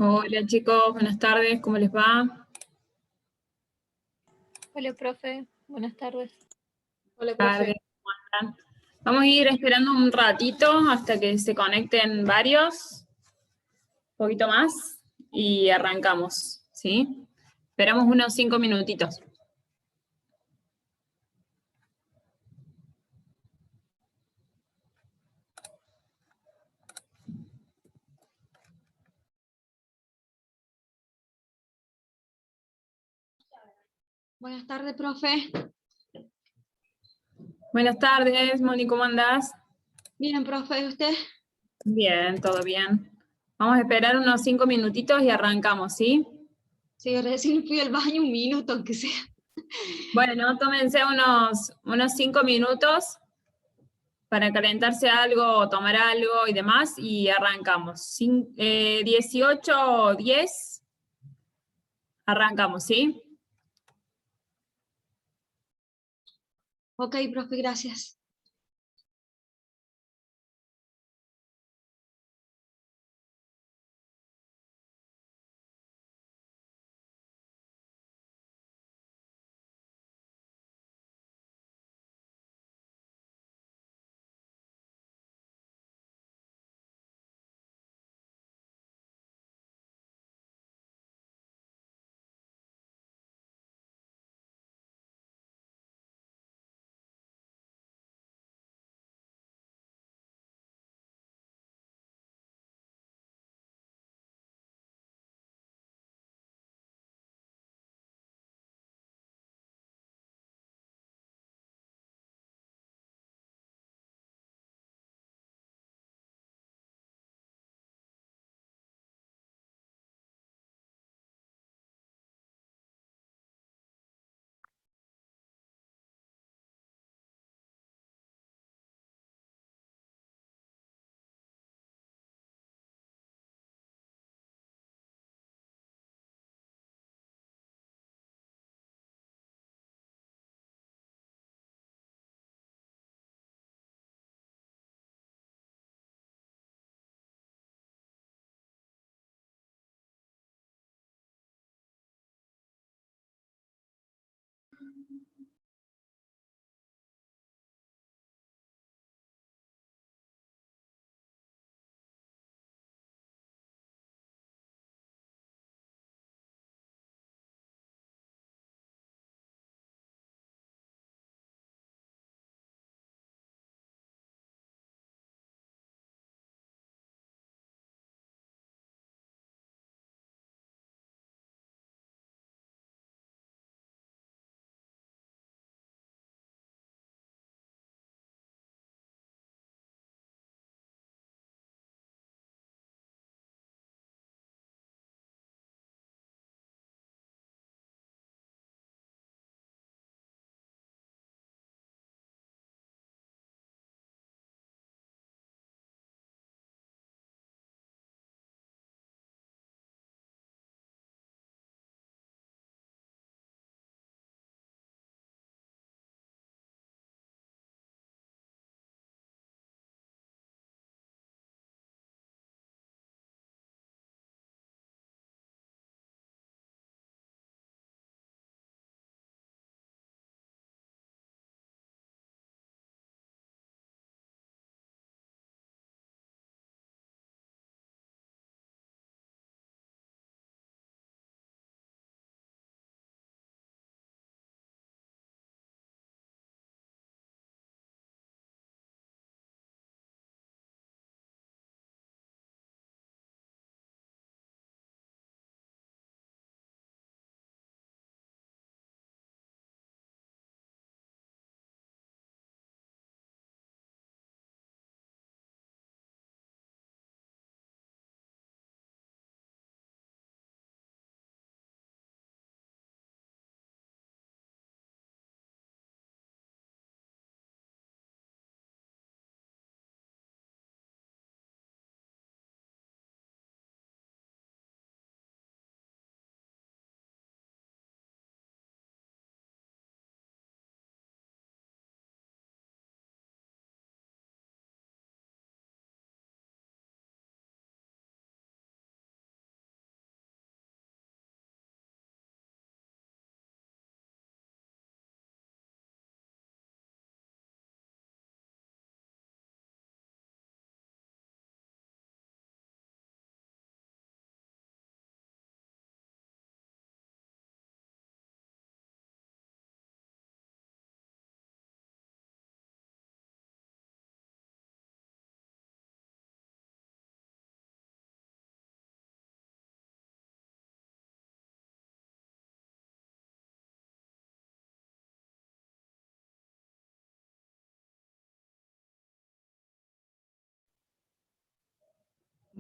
Hola chicos, buenas tardes, ¿cómo les va? Hola, profe. Buenas tardes. Hola, Tardes, profe. ¿cómo andan? Vamos a ir esperando un ratito hasta que se conecten varios, un poquito más, y arrancamos, ¿sí? Esperamos unos 5 minutitos. Buenas tardes, profe. Buenas tardes, Moni, ¿cómo andás? Bien, profe, ¿usted? Bien, todo bien. Vamos a esperar unos 5 minutitos y arrancamos, ¿sí? Sí, recién fui al baño un minuto, aunque sea. Bueno, tómense unos 5 minutos para calentarse algo, tomar algo y demás, y arrancamos. 18:10, arrancamos, ¿sí? Ok, profe, gracias.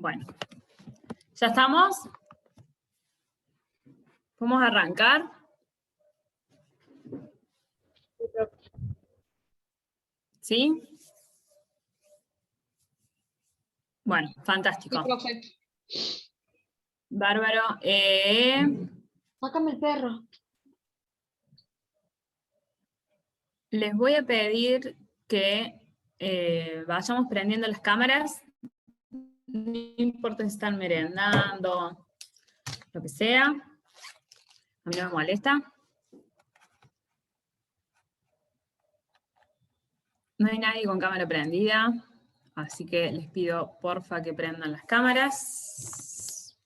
Bueno, ¿ya estamos? ¿Podemos arrancar? ¿Sí? Bueno, fantástico. Sí, profe. Bárbaro. Sácame el perro. Les voy a pedir que vayamos prendiendo las cámaras. No importa si están merendando, lo que sea. A mí no me molesta. No hay nadie con cámara prendida, así que les pido porfa que prendan las cámaras.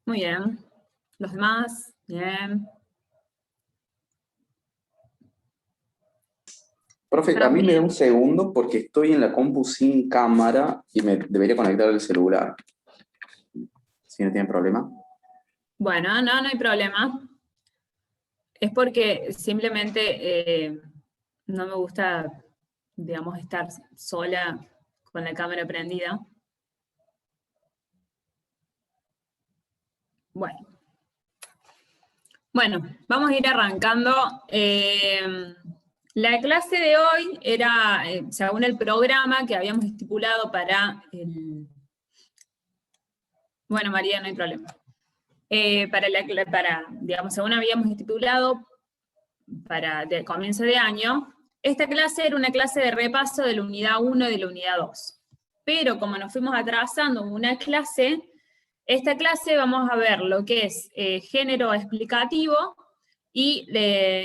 Muy bien. Los demás, bien. Profe, a mí me da un segundo porque estoy en la compu sin cámara y me debería conectar el celular. Si no tienen problema. Bueno, no hay problema. Es porque simplemente no me gusta, digamos, estar sola con la cámara prendida. Bueno, vamos a ir arrancando. La clase de hoy era, según el programa que habíamos estipulado para el... Bueno, María, no hay problema. Digamos, según habíamos estipulado para el comienzo de año, esta clase era una clase de repaso de la unidad 1 y de la unidad 2. Pero como nos fuimos atrasando una clase, esta clase vamos a ver lo que es género explicativo y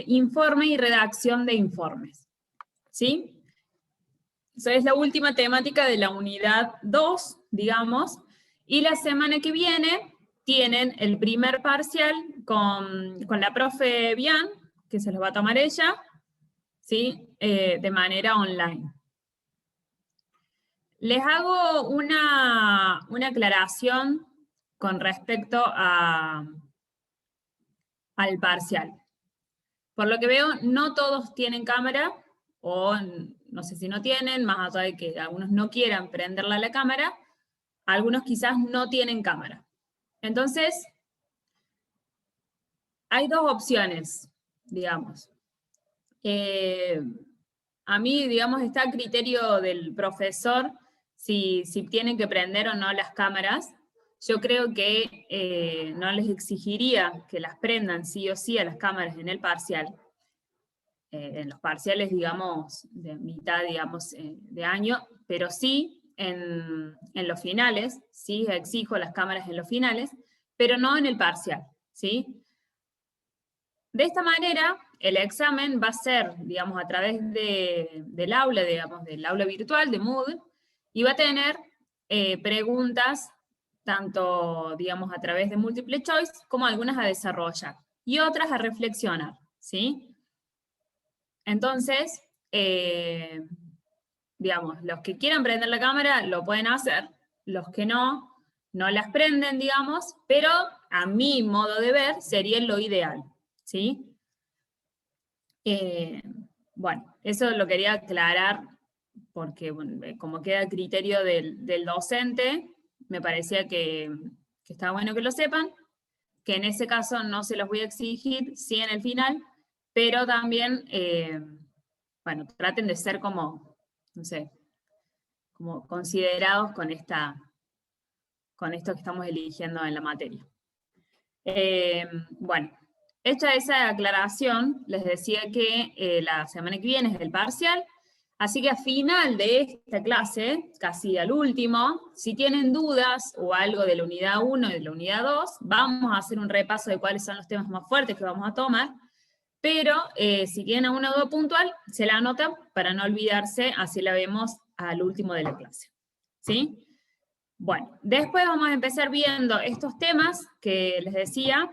informe y redacción de informes. ¿Sí? Esa es la última temática de la unidad 2, digamos, y la semana que viene tienen el primer parcial con la profe Bian, que se los va a tomar ella, ¿sí? De manera online. Les hago una aclaración con respecto al parcial. Por lo que veo, no todos tienen cámara, o no sé si no tienen, más allá de que algunos no quieran prenderla a la cámara, algunos quizás no tienen cámara. Entonces, hay dos opciones, digamos. A mí, digamos, está a criterio del profesor si tienen que prender o no las cámaras. Yo creo que no les exigiría que las prendan sí o sí a las cámaras en el parcial. En los parciales, digamos, de mitad, digamos, de año, pero sí en los finales, sí exijo las cámaras en los finales, pero no en el parcial, ¿sí? De esta manera, el examen va a ser, digamos, a través del aula, digamos, del aula virtual, de Moodle, y va a tener preguntas, tanto, digamos, a través de multiple choice, como algunas a desarrollar, y otras a reflexionar, ¿sí? Entonces, digamos, los que quieran prender la cámara lo pueden hacer, los que no las prenden, digamos, pero a mi modo de ver sería lo ideal, ¿sí? Bueno, eso lo quería aclarar porque bueno, como queda a criterio del docente, me parecía que está bueno que lo sepan, que en ese caso no se los voy a exigir, sí en el final, pero también, bueno, traten de ser como, no sé, como considerados con esto que estamos eligiendo en la materia. Bueno, hecha esa aclaración, les decía que la semana que viene es el parcial, así que a final de esta clase, casi al último, si tienen dudas o algo de la unidad 1 y de la unidad 2, vamos a hacer un repaso de cuáles son los temas más fuertes que vamos a tomar, pero si tienen alguna duda puntual, se la anotan para no olvidarse, así la vemos al último de la clase. ¿Sí? Bueno, después vamos a empezar viendo estos temas que les decía.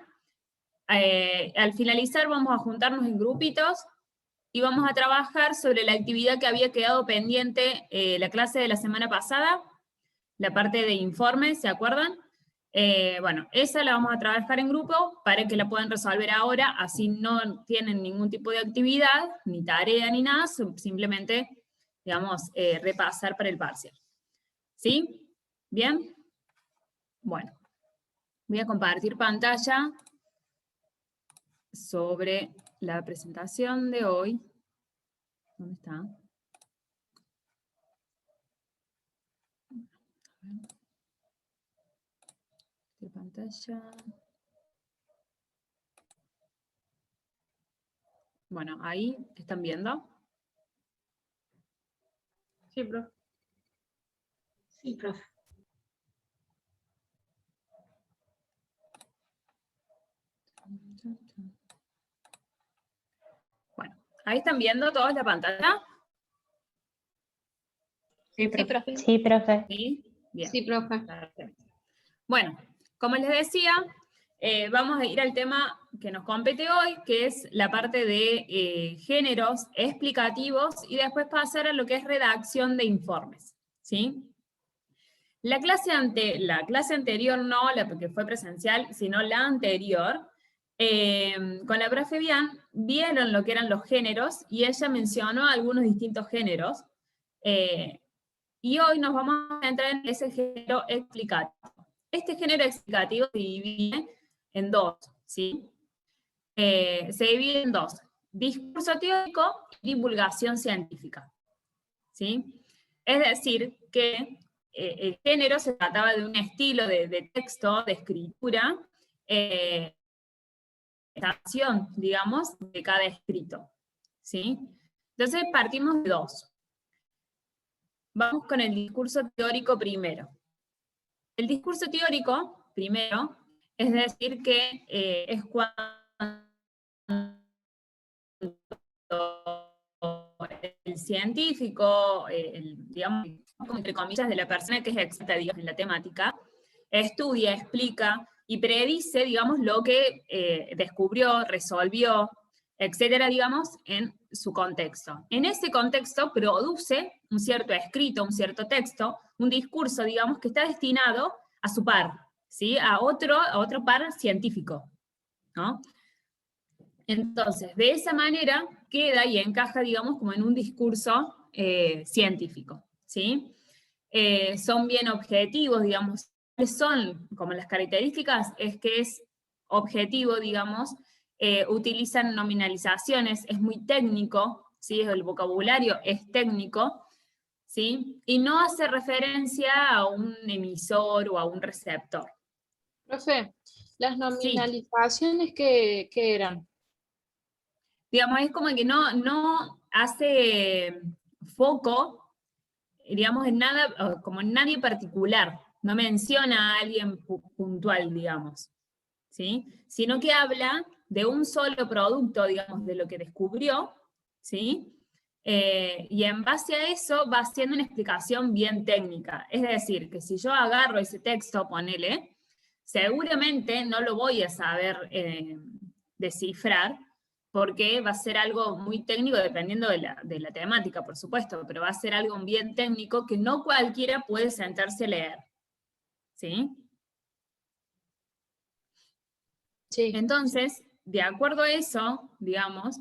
Al finalizar vamos a juntarnos en grupitos y vamos a trabajar sobre la actividad que había quedado pendiente la clase de la semana pasada, la parte de informes, ¿se acuerdan? Bueno, esa la vamos a trabajar en grupo para que la puedan resolver ahora, así no tienen ningún tipo de actividad, ni tarea, ni nada, simplemente, digamos, repasar para el parcial. ¿Sí? ¿Bien? Bueno, voy a compartir pantalla sobre la presentación de hoy. ¿Dónde está? De pantalla. Bueno, ahí están viendo. Sí, profe. Sí, profe. Bueno, ahí están viendo todos la pantalla. Sí, profe. Sí, profe. ¿Sí? Bien. Sí, profe. Perfecto. Bueno, como les decía, vamos a ir al tema que nos compete hoy, que es la parte de géneros explicativos, y después pasar a lo que es redacción de informes, ¿sí? La clase anterior, no la que fue presencial, sino la anterior, con la profe Bian, vieron lo que eran los géneros, y ella mencionó algunos distintos géneros, y hoy nos vamos a entrar en ese género explicativo. Este género explicativo se divide en dos, ¿sí? Se divide en dos: discurso teórico y divulgación científica, ¿sí? Es decir, que el género se trataba de un estilo de texto, de escritura, estación, digamos, de cada escrito, ¿sí? Entonces partimos de dos. Vamos con el discurso teórico primero. El discurso teórico, primero, es decir que es cuando el científico, digamos, entre comillas, de la persona que es experta, digamos, en la temática, estudia, explica y predice, digamos, lo que descubrió, resolvió, etcétera, digamos, en su contexto. En ese contexto produce un cierto escrito, un cierto texto, un discurso, digamos, que está destinado a su par, ¿sí? A otro par científico, ¿no? Entonces, de esa manera queda y encaja, digamos, como en un discurso científico, ¿sí? Son bien objetivos, digamos. Son como las características, es que es objetivo, digamos, utilizan nominalizaciones, es muy técnico, ¿sí? El vocabulario es técnico, ¿sí? Y no hace referencia a un emisor o a un receptor. Profe, las Sí. nominalizaciones que eran. Digamos, es como que no hace foco, digamos, en nada, como en nadie particular, no menciona a alguien puntual, digamos, ¿sí? Sino que habla de un solo producto, digamos, de lo que descubrió, ¿sí? Y en base a eso va haciendo una explicación bien técnica. Es decir, que si yo agarro ese texto, ponele, seguramente no lo voy a saber descifrar, porque va a ser algo muy técnico dependiendo de la temática, por supuesto, pero va a ser algo bien técnico que no cualquiera puede sentarse a leer, ¿sí? Sí. Entonces, de acuerdo a eso, digamos,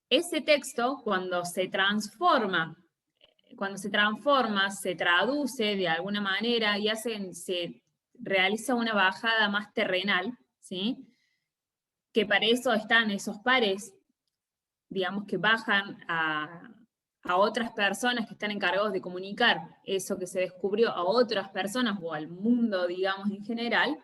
ese texto cuando se transforma, se traduce de alguna manera y se realiza una bajada más terrenal, ¿sí? Que para eso están esos pares, digamos, que bajan a otras personas que están encargados de comunicar eso que se descubrió a otras personas o al mundo, digamos, en general,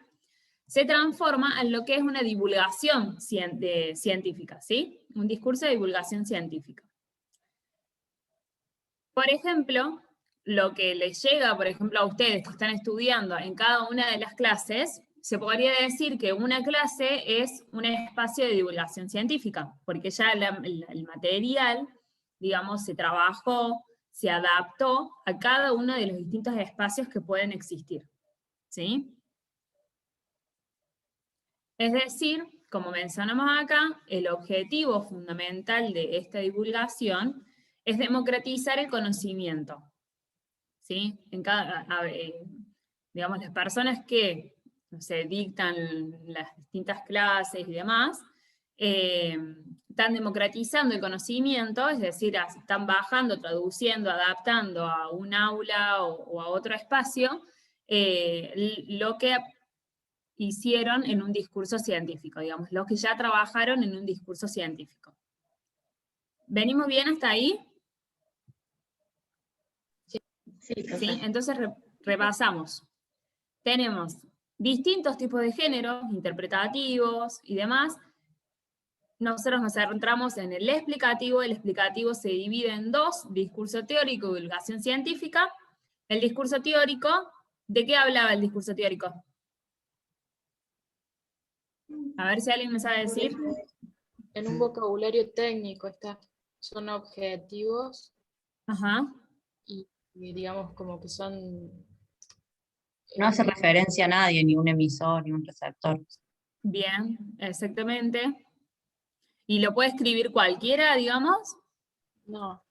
se transforma en lo que es una divulgación científica, ¿sí? Un discurso de divulgación científica. Por ejemplo, lo que les llega, por ejemplo, a ustedes que están estudiando en cada una de las clases, se podría decir que una clase es un espacio de divulgación científica, porque ya el material, digamos, se trabajó, se adaptó a cada uno de los distintos espacios que pueden existir, ¿sí? Es decir, como mencionamos acá, el objetivo fundamental de esta divulgación es democratizar el conocimiento, ¿sí? digamos, las personas que, no sé, dictan las distintas clases y demás, están democratizando el conocimiento, es decir, están bajando, traduciendo, adaptando a un aula o a otro espacio, lo que hicieron en un discurso científico, digamos, lo que ya trabajaron en un discurso científico. ¿Venimos bien hasta ahí? Sí, profe. ¿Sí? Entonces repasamos. Tenemos distintos tipos de géneros, interpretativos y demás. Nosotros nos centramos en el explicativo se divide en dos, discurso teórico y divulgación científica. El discurso teórico, ¿de qué hablaba el discurso teórico? A ver si alguien me sabe decir. En un vocabulario técnico son objetivos Ajá. y digamos como que son... No hace referencia a nadie, ni un emisor, ni un receptor. Bien, exactamente. ¿Y lo puede escribir cualquiera, digamos? No,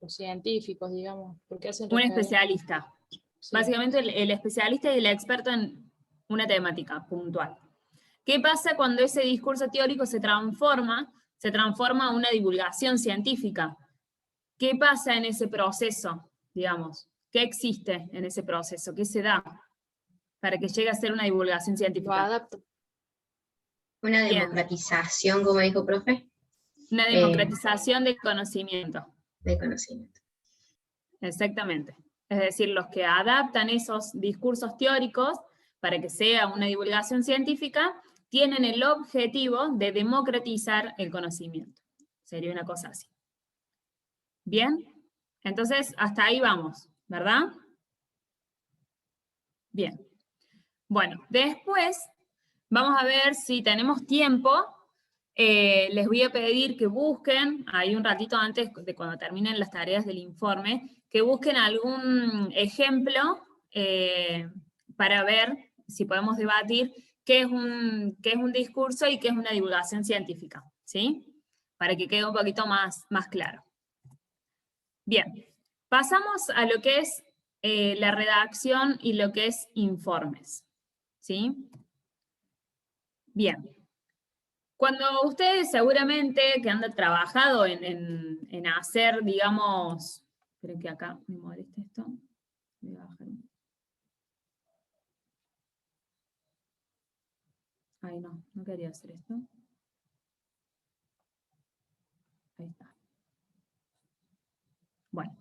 los científicos, digamos, porque hacen Un referencia... especialista. Sí. Básicamente el especialista y el experto en una temática puntual. ¿Qué pasa cuando ese discurso teórico se transforma a una divulgación científica? ¿Qué pasa en ese proceso, digamos? ¿Qué existe en ese proceso? ¿Qué se da para que llegue a ser una divulgación Lo científica? adapta. Una Bien. democratización, como dijo profe, Una democratización del conocimiento. de conocimiento. Exactamente. Es decir, los que adaptan esos discursos teóricos para que sea una divulgación científica, tienen el objetivo de democratizar el conocimiento. Sería una cosa así. ¿Bien? Entonces, hasta ahí vamos, ¿verdad? Bien. Bueno, después vamos a ver si tenemos tiempo. Les voy a pedir que busquen, ahí un ratito antes de cuando terminen las tareas del informe, que busquen algún ejemplo para ver si podemos debatir qué es un discurso y qué es una divulgación científica, ¿sí? Para que quede un poquito más claro. Bien, pasamos a lo que es la redacción y lo que es informes, ¿sí? Bien. Cuando ustedes seguramente que han trabajado en hacer, digamos, esperen que acá me moleste esto, voy a bajar. Ay, no quería hacer esto. Ahí está. Bueno.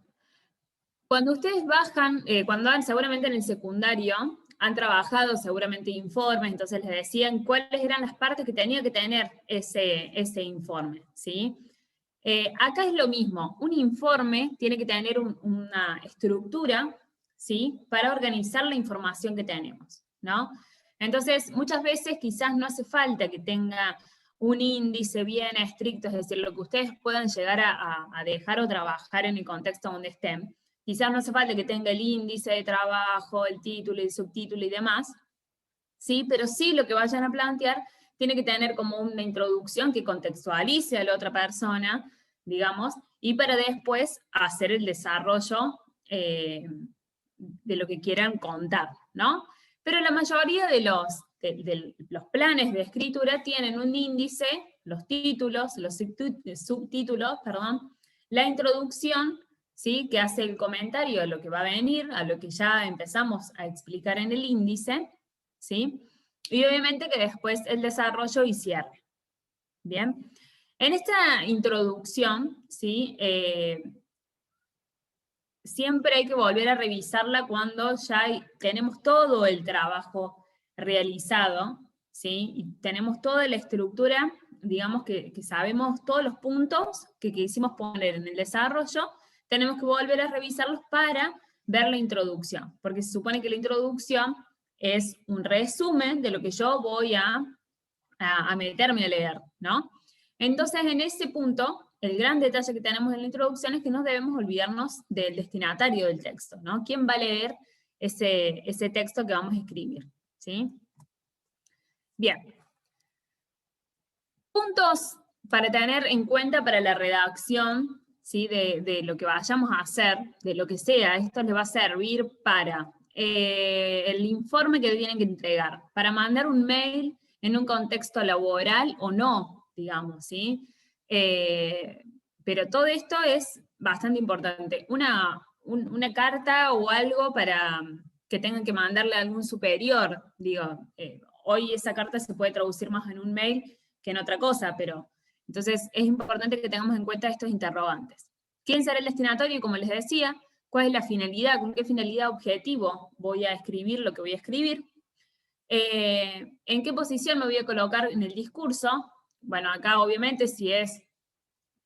Cuando ustedes bajan, cuando van seguramente en el secundario, han trabajado seguramente informes, entonces les decían cuáles eran las partes que tenía que tener ese informe, ¿sí? Acá es lo mismo, un informe tiene que tener una estructura, ¿sí? Para organizar la información que tenemos, ¿no? Entonces, muchas veces quizás no hace falta que tenga un índice bien estricto, es decir, lo que ustedes puedan llegar a dejar o trabajar en el contexto donde estén. Quizás no hace falta que tenga el índice de trabajo, el título y el subtítulo y demás, ¿sí? Pero sí lo que vayan a plantear tiene que tener como una introducción que contextualice a la otra persona, digamos, y para después hacer el desarrollo de lo que quieran contar, ¿no? Pero la mayoría de los planes de escritura tienen un índice, los títulos, los subtítulos, perdón, la introducción, ¿sí? Que hace el comentario a lo que va a venir, a lo que ya empezamos a explicar en el índice, ¿sí? Y obviamente que después el desarrollo y cierre. Bien. En esta introducción, ¿sí? Siempre hay que volver a revisarla cuando ya tenemos todo el trabajo realizado, ¿sí? Y tenemos toda la estructura, digamos que sabemos todos los puntos que quisimos poner en el desarrollo, tenemos que volver a revisarlos para ver la introducción, porque se supone que la introducción es un resumen de lo que yo voy a meterme a leer, ¿no? Entonces, en ese punto, el gran detalle que tenemos en la introducción es que no debemos olvidarnos del destinatario del texto, ¿no? ¿Quién va a leer ese texto que vamos a escribir? ¿Sí? Bien. Puntos para tener en cuenta para la redacción, ¿sí? De lo que vayamos a hacer, de lo que sea. Esto les va a servir para el informe que tienen que entregar, para mandar un mail en un contexto laboral o no, digamos, ¿sí? Pero todo esto es bastante importante. Una carta o algo para que tengan que mandarle a algún superior, digo, hoy esa carta se puede traducir más en un mail que en otra cosa, pero entonces es importante que tengamos en cuenta estos interrogantes. ¿Quién será el destinatario? Y como les decía, ¿cuál es la finalidad? ¿Con qué finalidad objetivo voy a escribir lo que voy a escribir? ¿En qué posición me voy a colocar en el discurso? Bueno, acá obviamente si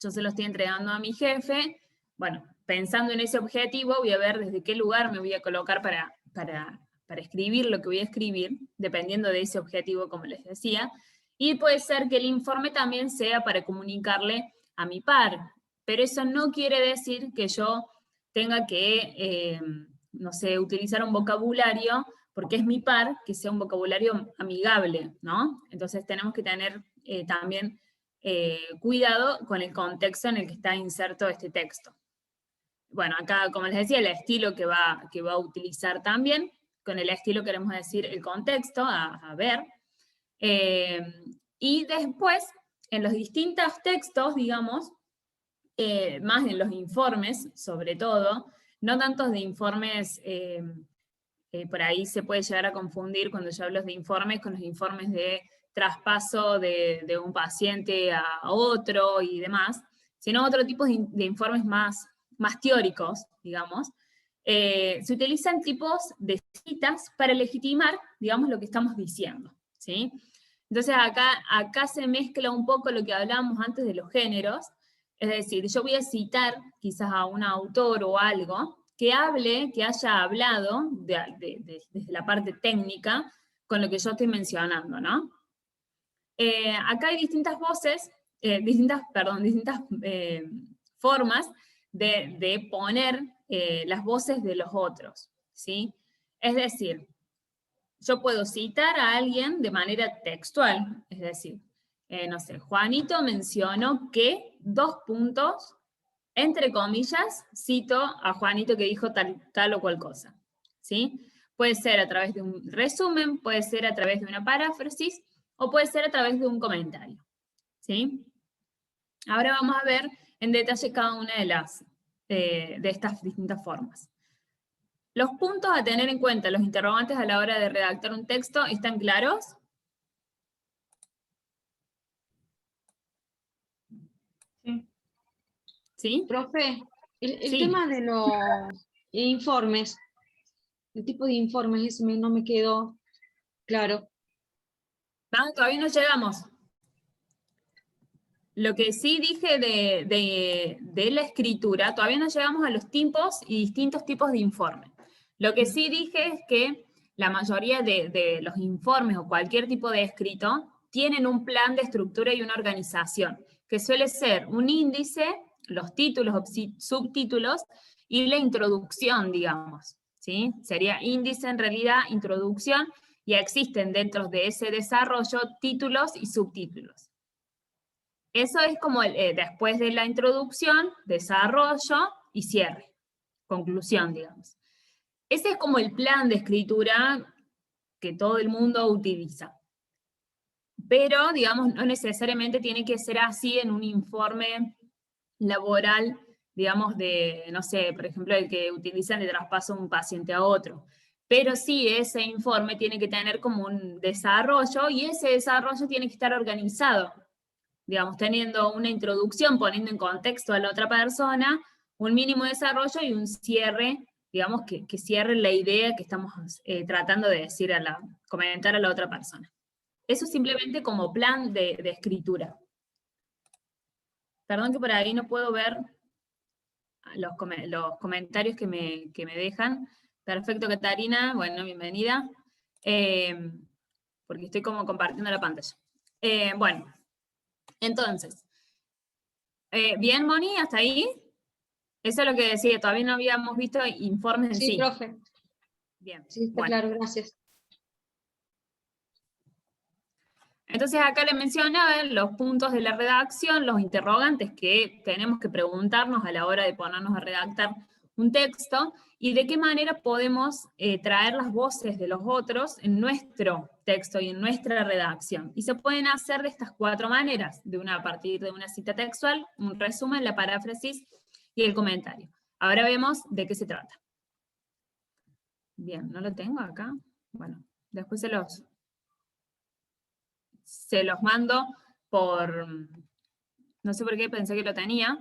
yo se lo estoy entregando a mi jefe, bueno, pensando en ese objetivo, voy a ver desde qué lugar me voy a colocar para escribir lo que voy a escribir, dependiendo de ese objetivo, como les decía. Y puede ser que el informe también sea para comunicarle a mi par, pero eso no quiere decir que yo tenga que, no sé, utilizar un vocabulario, porque es mi par, que sea un vocabulario amigable, ¿no? Entonces tenemos que tener también cuidado con el contexto en el que está inserto este texto. Bueno, acá, como les decía, el estilo que va a utilizar también, con el estilo queremos decir el contexto, a ver. Y después, en los distintos textos, digamos, más en los informes, sobre todo, no tantos de informes, por ahí se puede llegar a confundir cuando yo hablo de informes con los informes de traspaso de un paciente a otro y demás, sino otro tipo de informes más teóricos, digamos. Se utilizan tipos de citas para legitimar, digamos, lo que estamos diciendo, ¿sí? Entonces acá se mezcla un poco lo que hablábamos antes de los géneros, es decir, yo voy a citar quizás a un autor o algo que haya hablado desde la parte técnica con lo que yo estoy mencionando, ¿no? Acá hay distintas voces, distintas formas de poner las voces de los otros, ¿sí? Es decir, yo puedo citar a alguien de manera textual, es decir, no sé, Juanito mencionó que, entre comillas, cito a Juanito que dijo tal o cual cosa, ¿sí? Puede ser a través de un resumen, puede ser a través de una paráfrasis, o puede ser a través de un comentario, ¿sí? Ahora vamos a ver en detalle cada una de estas distintas formas. Los puntos a tener en cuenta, los interrogantes a la hora de redactar un texto, ¿están claros? Sí. ¿Sí? Profe, el Sí. tema de los informes, el tipo de informes, eso no me quedó claro. No, todavía no llegamos. Lo que sí dije de la escritura, todavía no llegamos a los tipos y distintos tipos de informes. Lo que sí dije es que la mayoría de los informes o cualquier tipo de escrito tienen un plan de estructura y una organización, que suele ser un índice, los títulos o subtítulos y la introducción, digamos, ¿sí? Sería índice en realidad, introducción, y existen dentro de ese desarrollo títulos y subtítulos. Eso es como después de la introducción, desarrollo y cierre, conclusión, digamos. Ese es como el plan de escritura que todo el mundo utiliza. Pero, digamos, no necesariamente tiene que ser así en un informe laboral, digamos, no sé, por ejemplo, el que utilizan de traspaso de un paciente a otro. Pero sí, ese informe tiene que tener como un desarrollo, y ese desarrollo tiene que estar organizado, digamos, teniendo una introducción, poniendo en contexto a la otra persona, un mínimo desarrollo y un cierre, digamos, que cierre la idea que estamos tratando de decir comentar a la otra persona. Eso simplemente como plan de escritura. Perdón que por ahí no puedo ver los comentarios que me dejan. Perfecto, Catarina, bueno, bienvenida. Porque estoy como compartiendo la pantalla. Bueno, entonces, bien, Moni, ¿hasta ahí? Eso es lo que decía, todavía no habíamos visto informes en sí. Sí, profe. Bien, Sí, está bueno. claro, gracias. Entonces acá le mencionaba los puntos de la redacción, los interrogantes que tenemos que preguntarnos a la hora de ponernos a redactar un texto y de qué manera podemos traer las voces de los otros en nuestro texto y en nuestra redacción. Y se pueden hacer de estas 4 maneras, a partir de una cita textual, un resumen, la paráfrasis y el comentario. Ahora vemos de qué se trata. Bien, no lo tengo acá. Bueno, después se los mando por, no sé por qué pensé que lo tenía.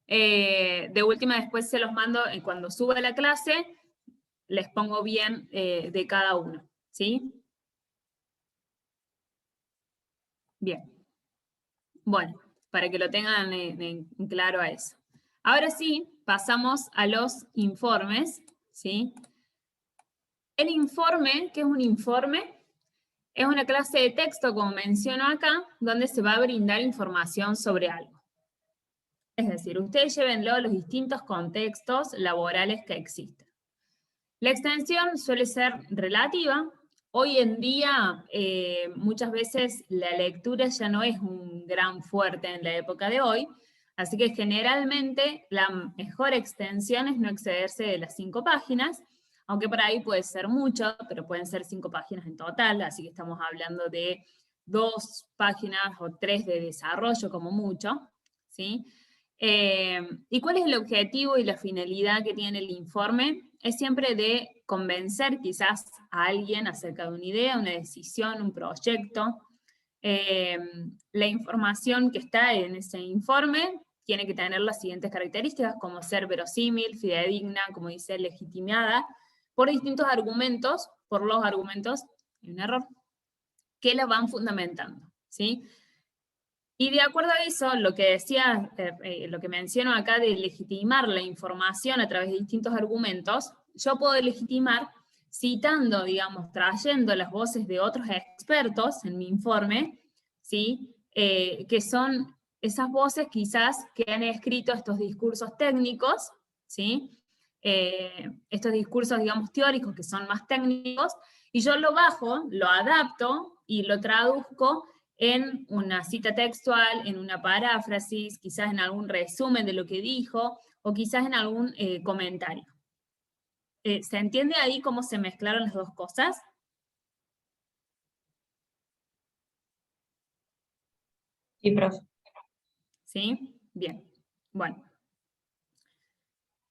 De última después se los mando, cuando suba la clase, les pongo bien de cada uno, ¿sí? Bien. Bueno, para que lo tengan en claro a eso. Ahora sí, pasamos a los informes, ¿sí? El informe, ¿qué es un informe? Es una clase de texto, como menciono acá, donde se va a brindar información sobre algo. Es decir, ustedes llévenlo a los distintos contextos laborales que existen. La extensión suele ser relativa. Hoy en día, muchas veces la lectura ya no es un gran fuerte en la época de hoy, así que generalmente la mejor extensión es no excederse de las 5 páginas, aunque por ahí puede ser mucho, pero pueden ser 5 páginas en total, así que estamos hablando de 2 páginas o 3 de desarrollo como mucho, ¿sí? ¿Y cuál es el objetivo y la finalidad que tiene el informe? Es siempre de convencer quizás a alguien acerca de una idea, una decisión, un proyecto. La información que está en ese informe tiene que tener las siguientes características, como ser verosímil, fidedigna, como dice, legitimada, por distintos argumentos, por los argumentos, hay un error, que la van fundamentando, ¿sí? Y de acuerdo a eso, lo que decía, lo que menciono acá de legitimar la información a través de distintos argumentos, yo puedo legitimar citando, digamos, trayendo las voces de otros expertos en mi informe, ¿sí? Que son esas voces quizás que han escrito estos discursos técnicos, ¿sí? Estos discursos, digamos, teóricos que son más técnicos, y yo lo bajo, lo adapto y lo traduzco en una cita textual, en una paráfrasis, quizás en algún resumen de lo que dijo, o quizás en algún comentario. ¿Se entiende ahí cómo se mezclaron las dos cosas? Sí, profe. ¿Sí? Bien. Bueno.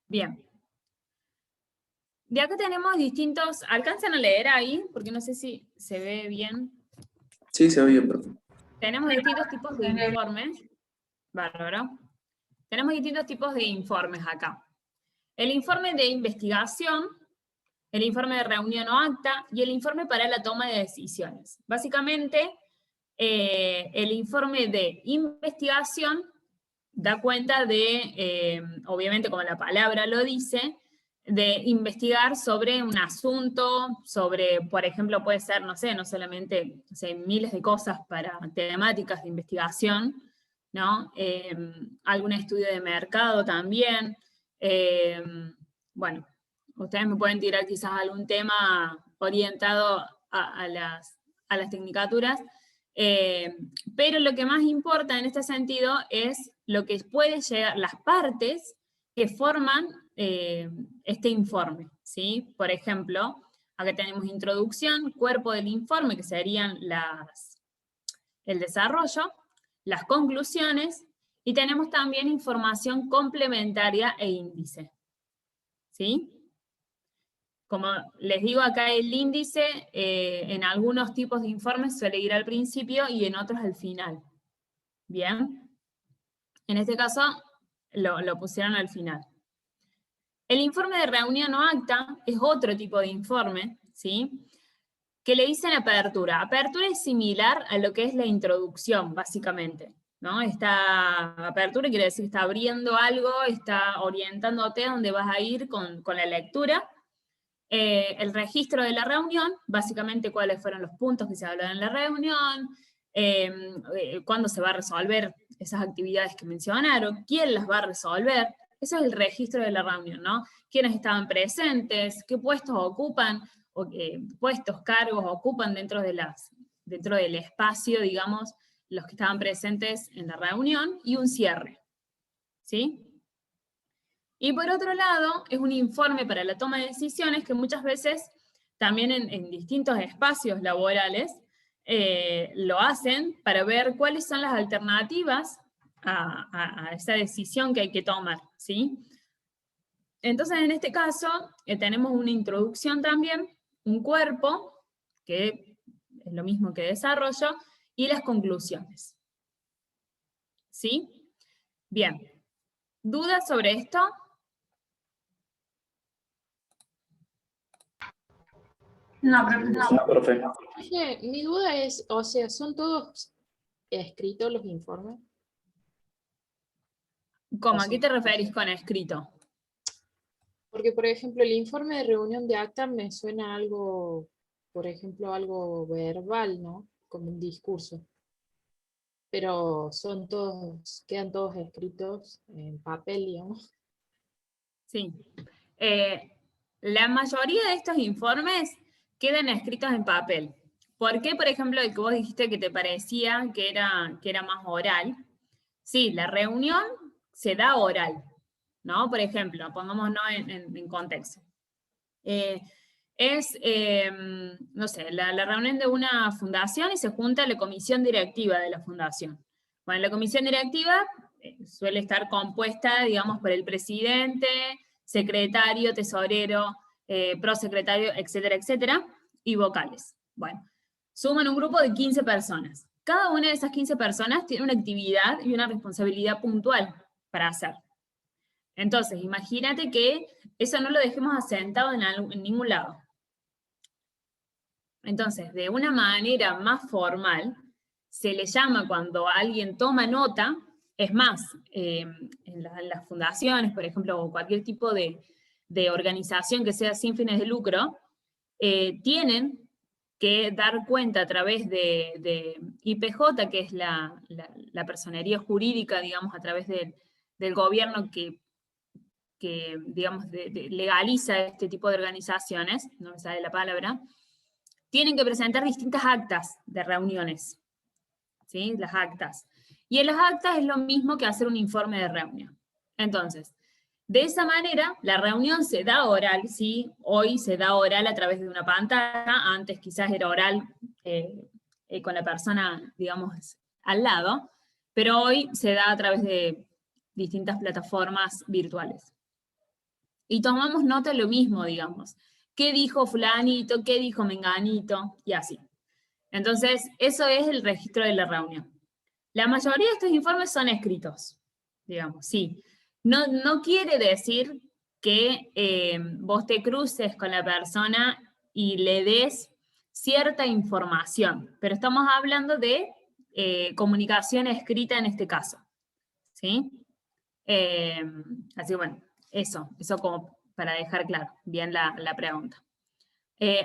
Bien. De acá tenemos distintos... ¿Alcanzan a leer ahí? Porque no sé si se ve bien. Sí, se oye, profe. Tenemos distintos tipos de informes. Bárbaro. Tenemos distintos tipos de informes acá. El informe de investigación, el informe de reunión o acta, y el informe para la toma de decisiones. Básicamente, el informe de investigación da cuenta de, obviamente como la palabra lo dice, de investigar sobre un asunto, sobre, por ejemplo, puede ser, no sé, no solamente, o sea, miles de cosas para temáticas de investigación, ¿no? Algún estudio de mercado también. Bueno, ustedes me pueden tirar quizás algún tema orientado a las tecnicaturas, pero lo que más importa en este sentido es lo que puede llegar, las partes que forman este informe, ¿sí? Por ejemplo, acá tenemos introducción, cuerpo del informe, que serían el desarrollo, las conclusiones, y tenemos también información complementaria e índice, ¿sí? Como les digo acá, el índice en algunos tipos de informes suele ir al principio y en otros al final. Bien. En este caso lo pusieron al final. El informe de reunión o acta es otro tipo de informe, ¿sí? Que le dicen apertura. Apertura es similar a lo que es la introducción, básicamente, ¿no? Esta apertura quiere decir que está abriendo algo, está orientándote a dónde vas a ir con la lectura. El registro de la reunión, básicamente cuáles fueron los puntos que se hablaron en la reunión, cuándo se va a resolver esas actividades que mencionaron, quién las va a resolver. Eso es el registro de la reunión, ¿no? Quiénes estaban presentes, qué puestos ocupan, o puestos, cargos ocupan dentro del espacio, digamos, los que estaban presentes en la reunión, y un cierre, ¿sí? Y por otro lado, es un informe para la toma de decisiones que muchas veces, también en distintos espacios laborales, lo hacen para ver cuáles son las alternativas a esa decisión que hay que tomar, ¿sí? Entonces, en este caso, tenemos una introducción también, un cuerpo, que es lo mismo que desarrollo, y las conclusiones. ¿Sí? Bien. ¿Dudas sobre esto? No, profe. No, profe. Oye, mi duda es, o sea, ¿son todos escritos los informes? ¿Cómo? ¿A qué te referís con escrito? Porque, por ejemplo, el informe de reunión de acta me suena algo, por ejemplo, algo verbal, ¿no? Como un discurso. Pero son todos, quedan todos escritos en papel, digamos. Sí. La mayoría de estos informes quedan escritos en papel. ¿Por qué, por ejemplo, el que vos dijiste que te parecía que era más oral? Sí, la reunión se da oral, ¿no? Por ejemplo, pongámonos en contexto. No sé, la reunión de una fundación y se junta la comisión directiva de la fundación. Bueno, la comisión directiva suele estar compuesta, digamos, por el presidente, secretario, tesorero, prosecretario, etcétera, etcétera, y vocales. Bueno, suman un grupo de 15 personas. Cada una de esas 15 personas tiene una actividad y una responsabilidad puntual para hacer. Entonces, imagínate que eso no lo dejemos asentado en ningún lado. Entonces, de una manera más formal, se le llama cuando alguien toma nota, es más, en las fundaciones, por ejemplo, o cualquier tipo de organización que sea sin fines de lucro, tienen que dar cuenta a través de IPJ, que es la personería jurídica, digamos, a través del gobierno que digamos, legaliza este tipo de organizaciones, no me sale la palabra, tienen que presentar distintas actas de reuniones, ¿sí? Las actas. Y en las actas es lo mismo que hacer un informe de reunión. Entonces, de esa manera, la reunión se da oral, ¿sí? Hoy se da oral a través de una pantalla, antes quizás era oral con la persona, digamos, al lado, pero hoy se da a través de distintas plataformas virtuales. Y tomamos nota de lo mismo, digamos. ¿Qué dijo fulanito? ¿Qué dijo menganito? Y así. Entonces, eso es el registro de la reunión. La mayoría de estos informes son escritos, digamos, sí. No quiere decir que vos te cruces con la persona y le des cierta información, pero estamos hablando de comunicación escrita en este caso, ¿sí? Así que bueno, eso como para dejar claro bien la pregunta.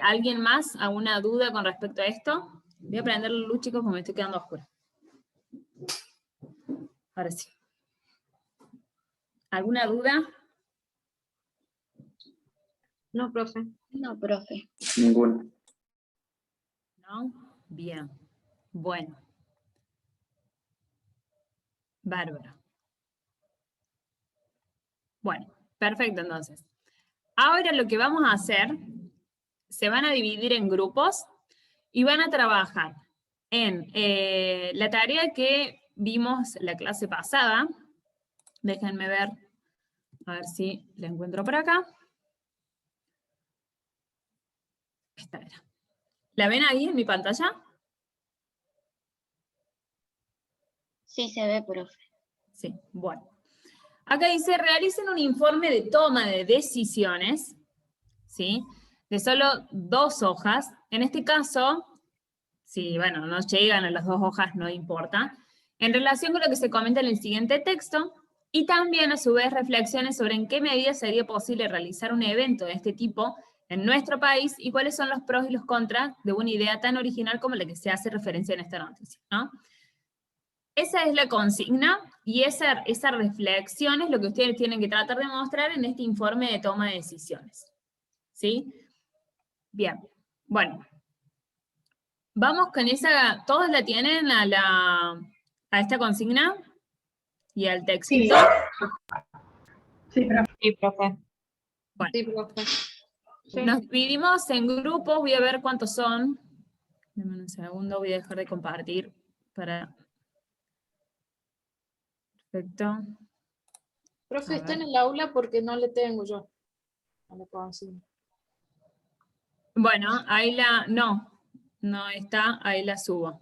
¿Alguien más? ¿Alguna duda con respecto a esto? Voy a prender la luz, chicos, porque me estoy quedando oscura. Ahora sí. ¿Alguna duda? No, profe. No, profe. Ninguna. ¿No? Bien. Bueno. Bárbaro. Bueno, perfecto entonces. Ahora lo que vamos a hacer, se van a dividir en grupos y van a trabajar en la tarea que vimos la clase pasada. Déjenme ver, a ver si la encuentro por acá. Esta era. ¿La ven ahí en mi pantalla? Sí, se ve, profe. Sí, bueno. Acá dice, realicen un informe de toma de decisiones, ¿sí? De solo 2 hojas. En este caso, si, bueno, no llegan a las 2 hojas, no importa. En relación con lo que se comenta en el siguiente texto, y también, a su vez, reflexiones sobre en qué medida sería posible realizar un evento de este tipo en nuestro país y cuáles son los pros y los contras de una idea tan original como la que se hace referencia en esta noticia, ¿no? Esa es la consigna y esa reflexión es lo que ustedes tienen que tratar de mostrar en este informe de toma de decisiones. ¿Sí? Bien. Bueno. Vamos con esa, ¿todos la tienen a esta consigna? ¿Y al texto? Sí, profe. Sí, profe. Sí, profe. Nos dividimos en grupos, voy a ver cuántos son. Dame un segundo, voy a dejar de compartir para... Perfecto. Profe, A está ver. en el aula porque no le tengo yo. No le consigo. Bueno, ahí la... no está, ahí la subo.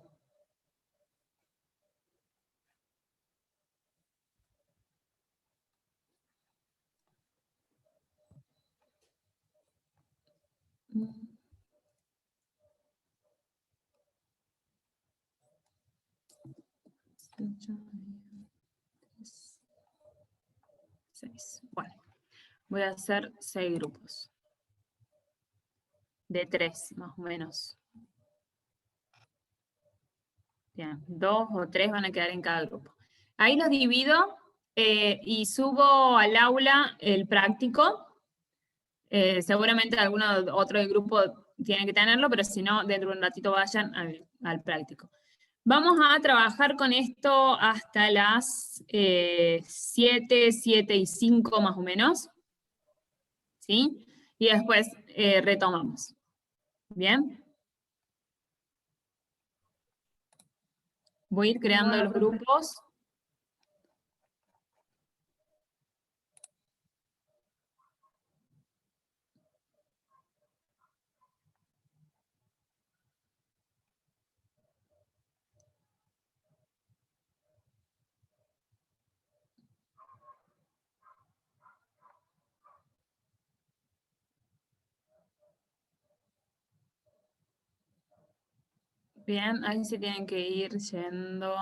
Seis. Bueno, voy a hacer 6 grupos. De 3, más o menos. Bien, 2 o 3 van a quedar en cada grupo. Ahí los divido y subo al aula el práctico. Seguramente alguno otro del grupo tiene que tenerlo, pero si no, dentro de un ratito vayan al práctico. Vamos a trabajar con esto hasta las 7, 7 y 5 más o menos. ¿Sí? Y después retomamos. ¿Bien? Voy a ir creando Bueno, los profe. grupos. Bien, ahí se tienen que ir yendo.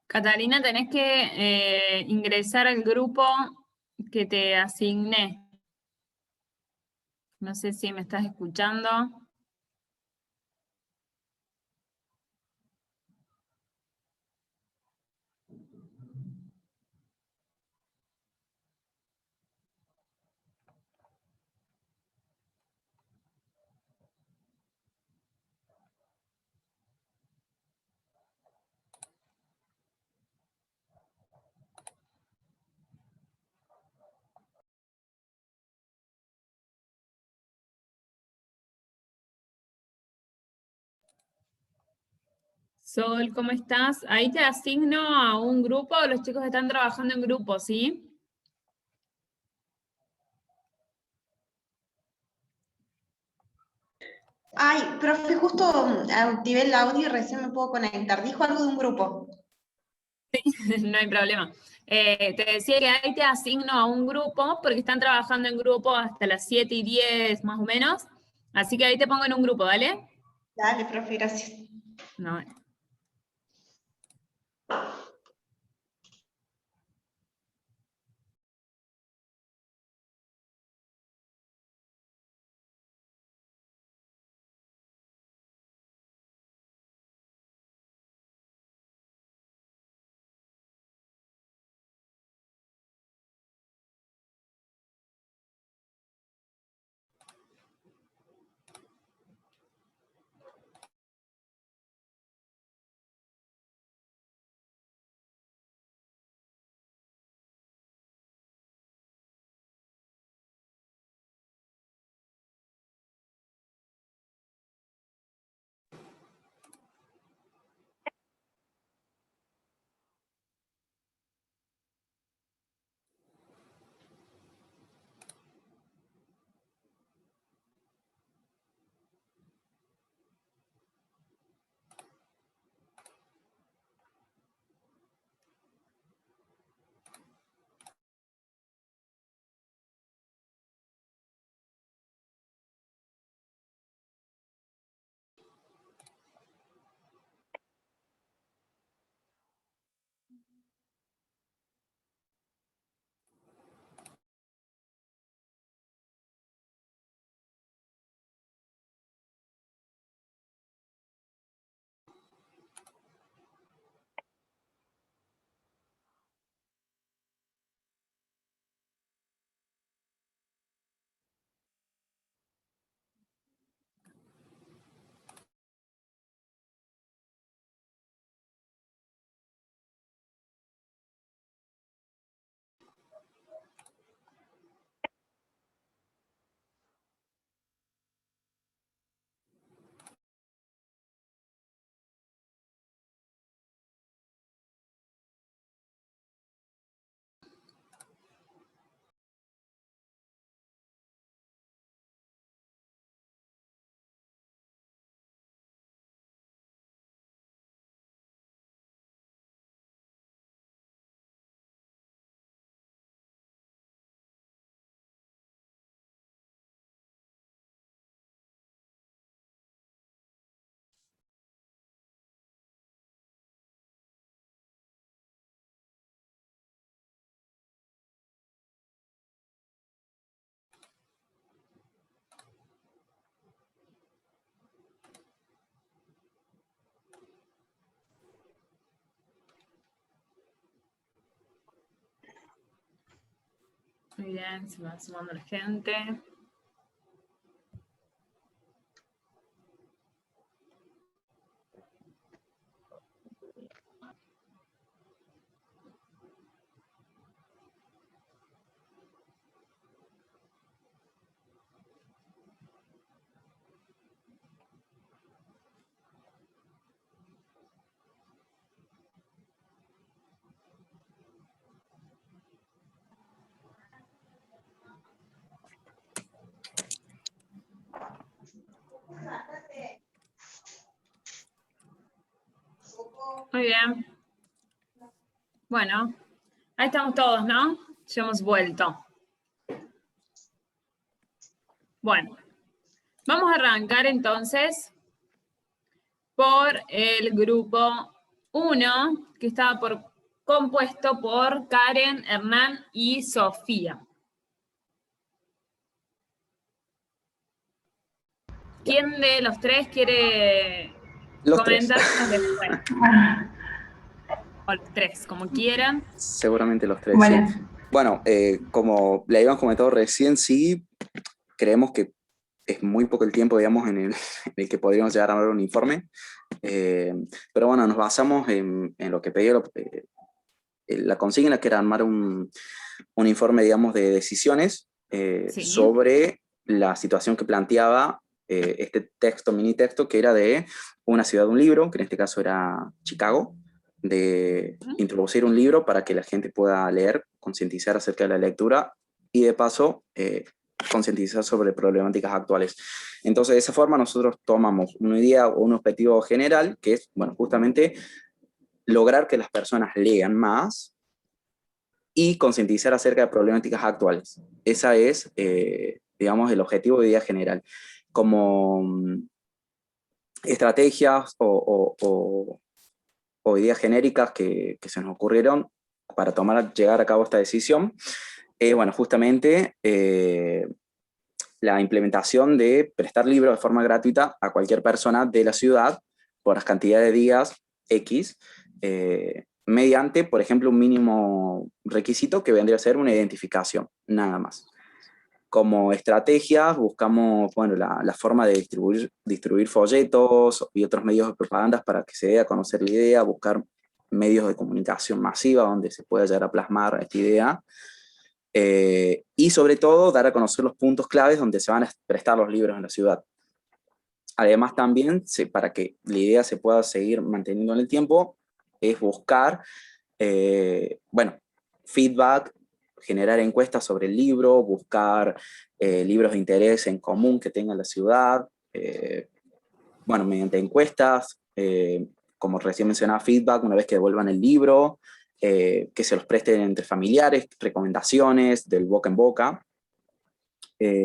Catalina, tenés que ingresar al grupo que te asigné. No sé si me estás escuchando. Sol, ¿cómo estás? Ahí te asigno a un grupo, los chicos están trabajando en grupo, ¿sí? Ay, profe, justo activé el audio y recién me puedo conectar. Dijo algo de un grupo. No hay problema. Te decía que ahí te asigno a un grupo porque están trabajando en grupo hasta las 7 y 10 más o menos. Así que ahí te pongo en un grupo, ¿vale? Dale, profe, gracias. No, Muy bien, se va sumando la gente. Muy bien. Bueno, ahí estamos todos, ¿no? Ya hemos vuelto. Bueno, vamos a arrancar entonces por el grupo 1, que estaba compuesto por Karen, Hernán y Sofía. ¿Quién de los tres quiere Los tres. comentar después? O los tres, como quieran. Seguramente los tres, Bueno. sí. Bueno, como le habíamos comentado recién, sí, creemos que es muy poco el tiempo, digamos, en el que podríamos llegar a dar un informe. Pero bueno, nos basamos en lo que pedía la consigna, que era armar un informe, digamos, de decisiones Sí. sobre la situación que planteaba este texto, mini texto, que era de una ciudad, un libro, que en este caso era Chicago, de introducir un libro para que la gente pueda leer, concientizar acerca de la lectura y de paso concientizar sobre problemáticas actuales. Entonces, de esa forma nosotros tomamos una idea o un objetivo general, que es, bueno, justamente lograr que las personas lean más y concientizar acerca de problemáticas actuales. Esa es, digamos, el objetivo de idea general. Como estrategias o ideas genéricas que se nos ocurrieron para llegar a cabo esta decisión, bueno, justamente la implementación de prestar libros de forma gratuita a cualquier persona de la ciudad por las cantidades de días X, mediante, por ejemplo, un mínimo requisito que vendría a ser una identificación, nada más. Como estrategias buscamos, bueno, la forma de distribuir folletos y otros medios de propaganda para que se dé a conocer la idea, buscar medios de comunicación masiva donde se pueda llegar a plasmar esta idea, y sobre todo dar a conocer los puntos claves donde se van a prestar los libros en la ciudad. Además también, para que la idea se pueda seguir manteniendo en el tiempo, es buscar, bueno, feedback, generar encuestas sobre el libro, buscar libros de interés en común que tenga la ciudad, bueno, mediante encuestas, como recién mencionaba, feedback una vez que devuelvan el libro, que se los presten entre familiares, recomendaciones del boca en boca.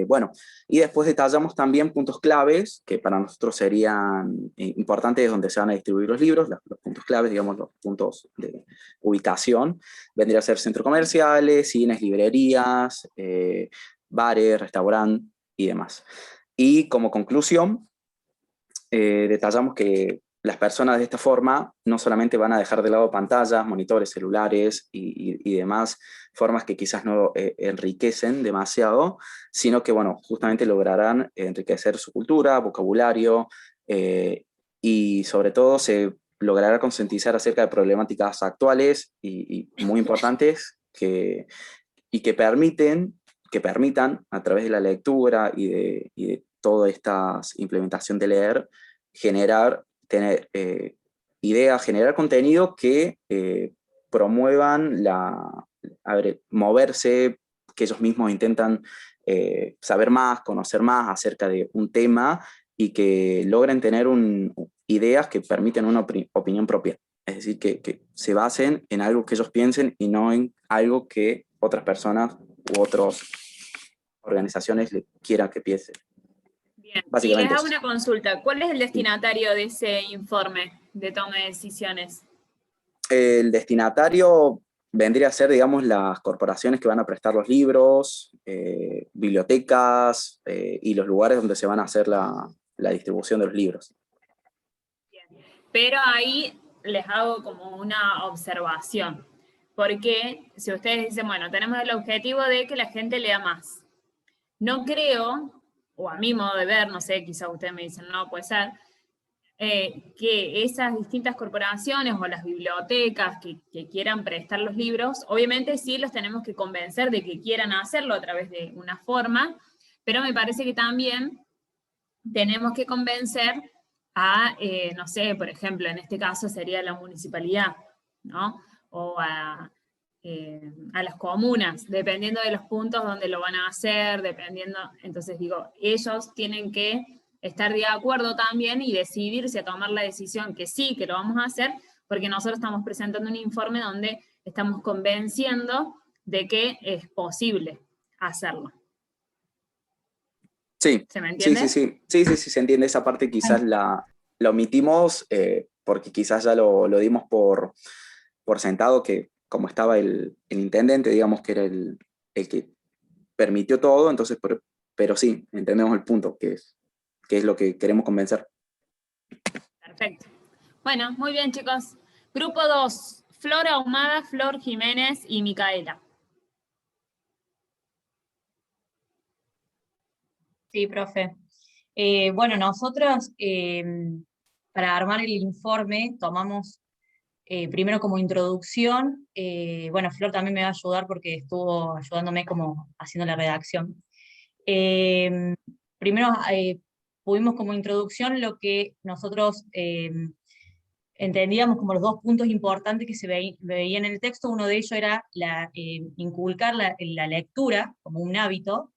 Bueno, y después detallamos también puntos claves que para nosotros serían importantes donde se van a distribuir los libros, los puntos claves, digamos, los puntos de ubicación, vendría a ser centros comerciales, cines, librerías, bares, restaurantes y demás. Y como conclusión, detallamos que las personas de esta forma no solamente van a dejar de lado pantallas, monitores, celulares y demás formas que quizás no enriquecen demasiado, sino que, bueno, justamente lograrán enriquecer su cultura, vocabulario, y sobre todo se logrará concientizar acerca de problemáticas actuales y muy importantes que permitan, a través de la lectura y de toda esta implementación de leer, tener ideas, generar contenido que promuevan moverse, que ellos mismos intentan saber más, conocer más acerca de un tema y que logren tener ideas que permiten una opinión propia. Es decir, que se basen en algo que ellos piensen y no en algo que otras personas u otras organizaciones le quieran que piensen. Bien, y Básicamente les hago eso. una consulta. ¿Cuál es el destinatario de ese informe de toma de decisiones? El destinatario vendría a ser, digamos, las corporaciones que van a prestar los libros, bibliotecas y los lugares donde se van a hacer la distribución de los libros. Bien. Pero ahí les hago como una observación. Porque si ustedes dicen, bueno, tenemos el objetivo de que la gente lea más. No creo, o a mi modo de ver, no sé, quizás ustedes me dicen, no, puede ser, que esas distintas corporaciones o las bibliotecas que quieran prestar los libros, obviamente sí los tenemos que convencer de que quieran hacerlo a través de una forma, pero me parece que también tenemos que convencer a, no sé, por ejemplo, en este caso sería la municipalidad, ¿no? O a las comunas, dependiendo de los puntos donde lo van a hacer, dependiendo, entonces digo, ellos tienen que estar de acuerdo también y decidirse a tomar la decisión que sí, que lo vamos a hacer, porque nosotros estamos presentando un informe donde estamos convenciendo de que es posible hacerlo. Sí, ¿Se me entiende? sí, se entiende esa parte, quizás la omitimos porque quizás ya lo dimos por sentado, que como estaba el intendente, digamos que era el que permitió todo, entonces, pero sí, entendemos el punto, que es lo que queremos convencer. Perfecto. Bueno, muy bien, chicos. Grupo 2, Flor Ahumada, Flor Jiménez y Micaela. Sí, profe. Bueno, nosotros para armar el informe tomamos primero como introducción, bueno, Flor también me va a ayudar porque estuvo ayudándome como haciendo la redacción. Primero pudimos como introducción lo que nosotros entendíamos como los dos puntos importantes que se veían en el texto. Uno de ellos era inculcar la lectura como un hábito,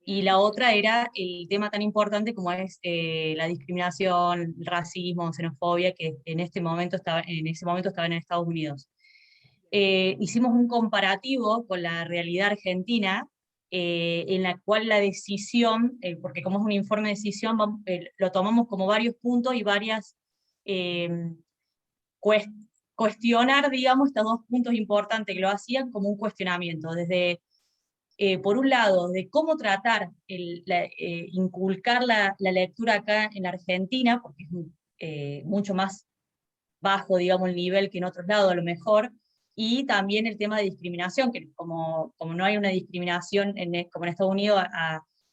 y la otra era el tema tan importante como es la discriminación, el racismo, xenofobia, que en ese momento estaban en Estados Unidos. Hicimos un comparativo con la realidad argentina, en la cual la decisión, porque como es un informe de decisión, lo tomamos como varios puntos y varias cuestionar, digamos, estos dos puntos importantes que lo hacían como un cuestionamiento, desde por un lado, de cómo tratar, inculcar la lectura acá en Argentina, porque es mucho más bajo, digamos, el nivel que en otros lados a lo mejor, y también el tema de discriminación, que como no hay una discriminación como en Estados Unidos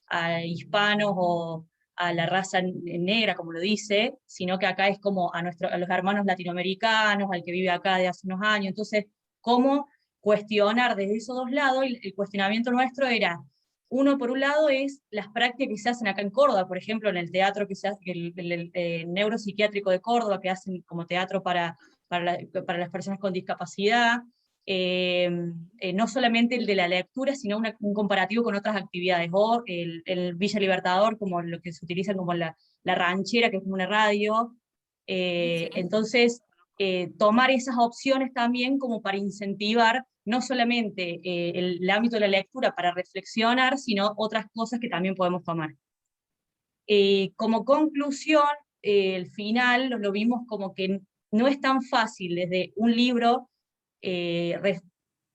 a hispanos o a la raza negra, como lo dice, sino que acá es como a los hermanos latinoamericanos, al que vive acá de hace unos años. Entonces, ¿cómo cuestionar desde esos dos lados? El cuestionamiento nuestro era, uno por un lado es las prácticas que se hacen acá en Córdoba, por ejemplo en el teatro que se hace, el neuropsiquiátrico de Córdoba, que hacen como teatro para las personas con discapacidad, no solamente el de la lectura, sino un comparativo con otras actividades, o el Villa Libertador, como lo que se utiliza como la ranchera, que es como una radio. Entonces, tomar esas opciones también como para incentivar no solamente el ámbito de la lectura para reflexionar, sino otras cosas que también podemos tomar. Como conclusión, el final lo vimos como que no es tan fácil desde un libro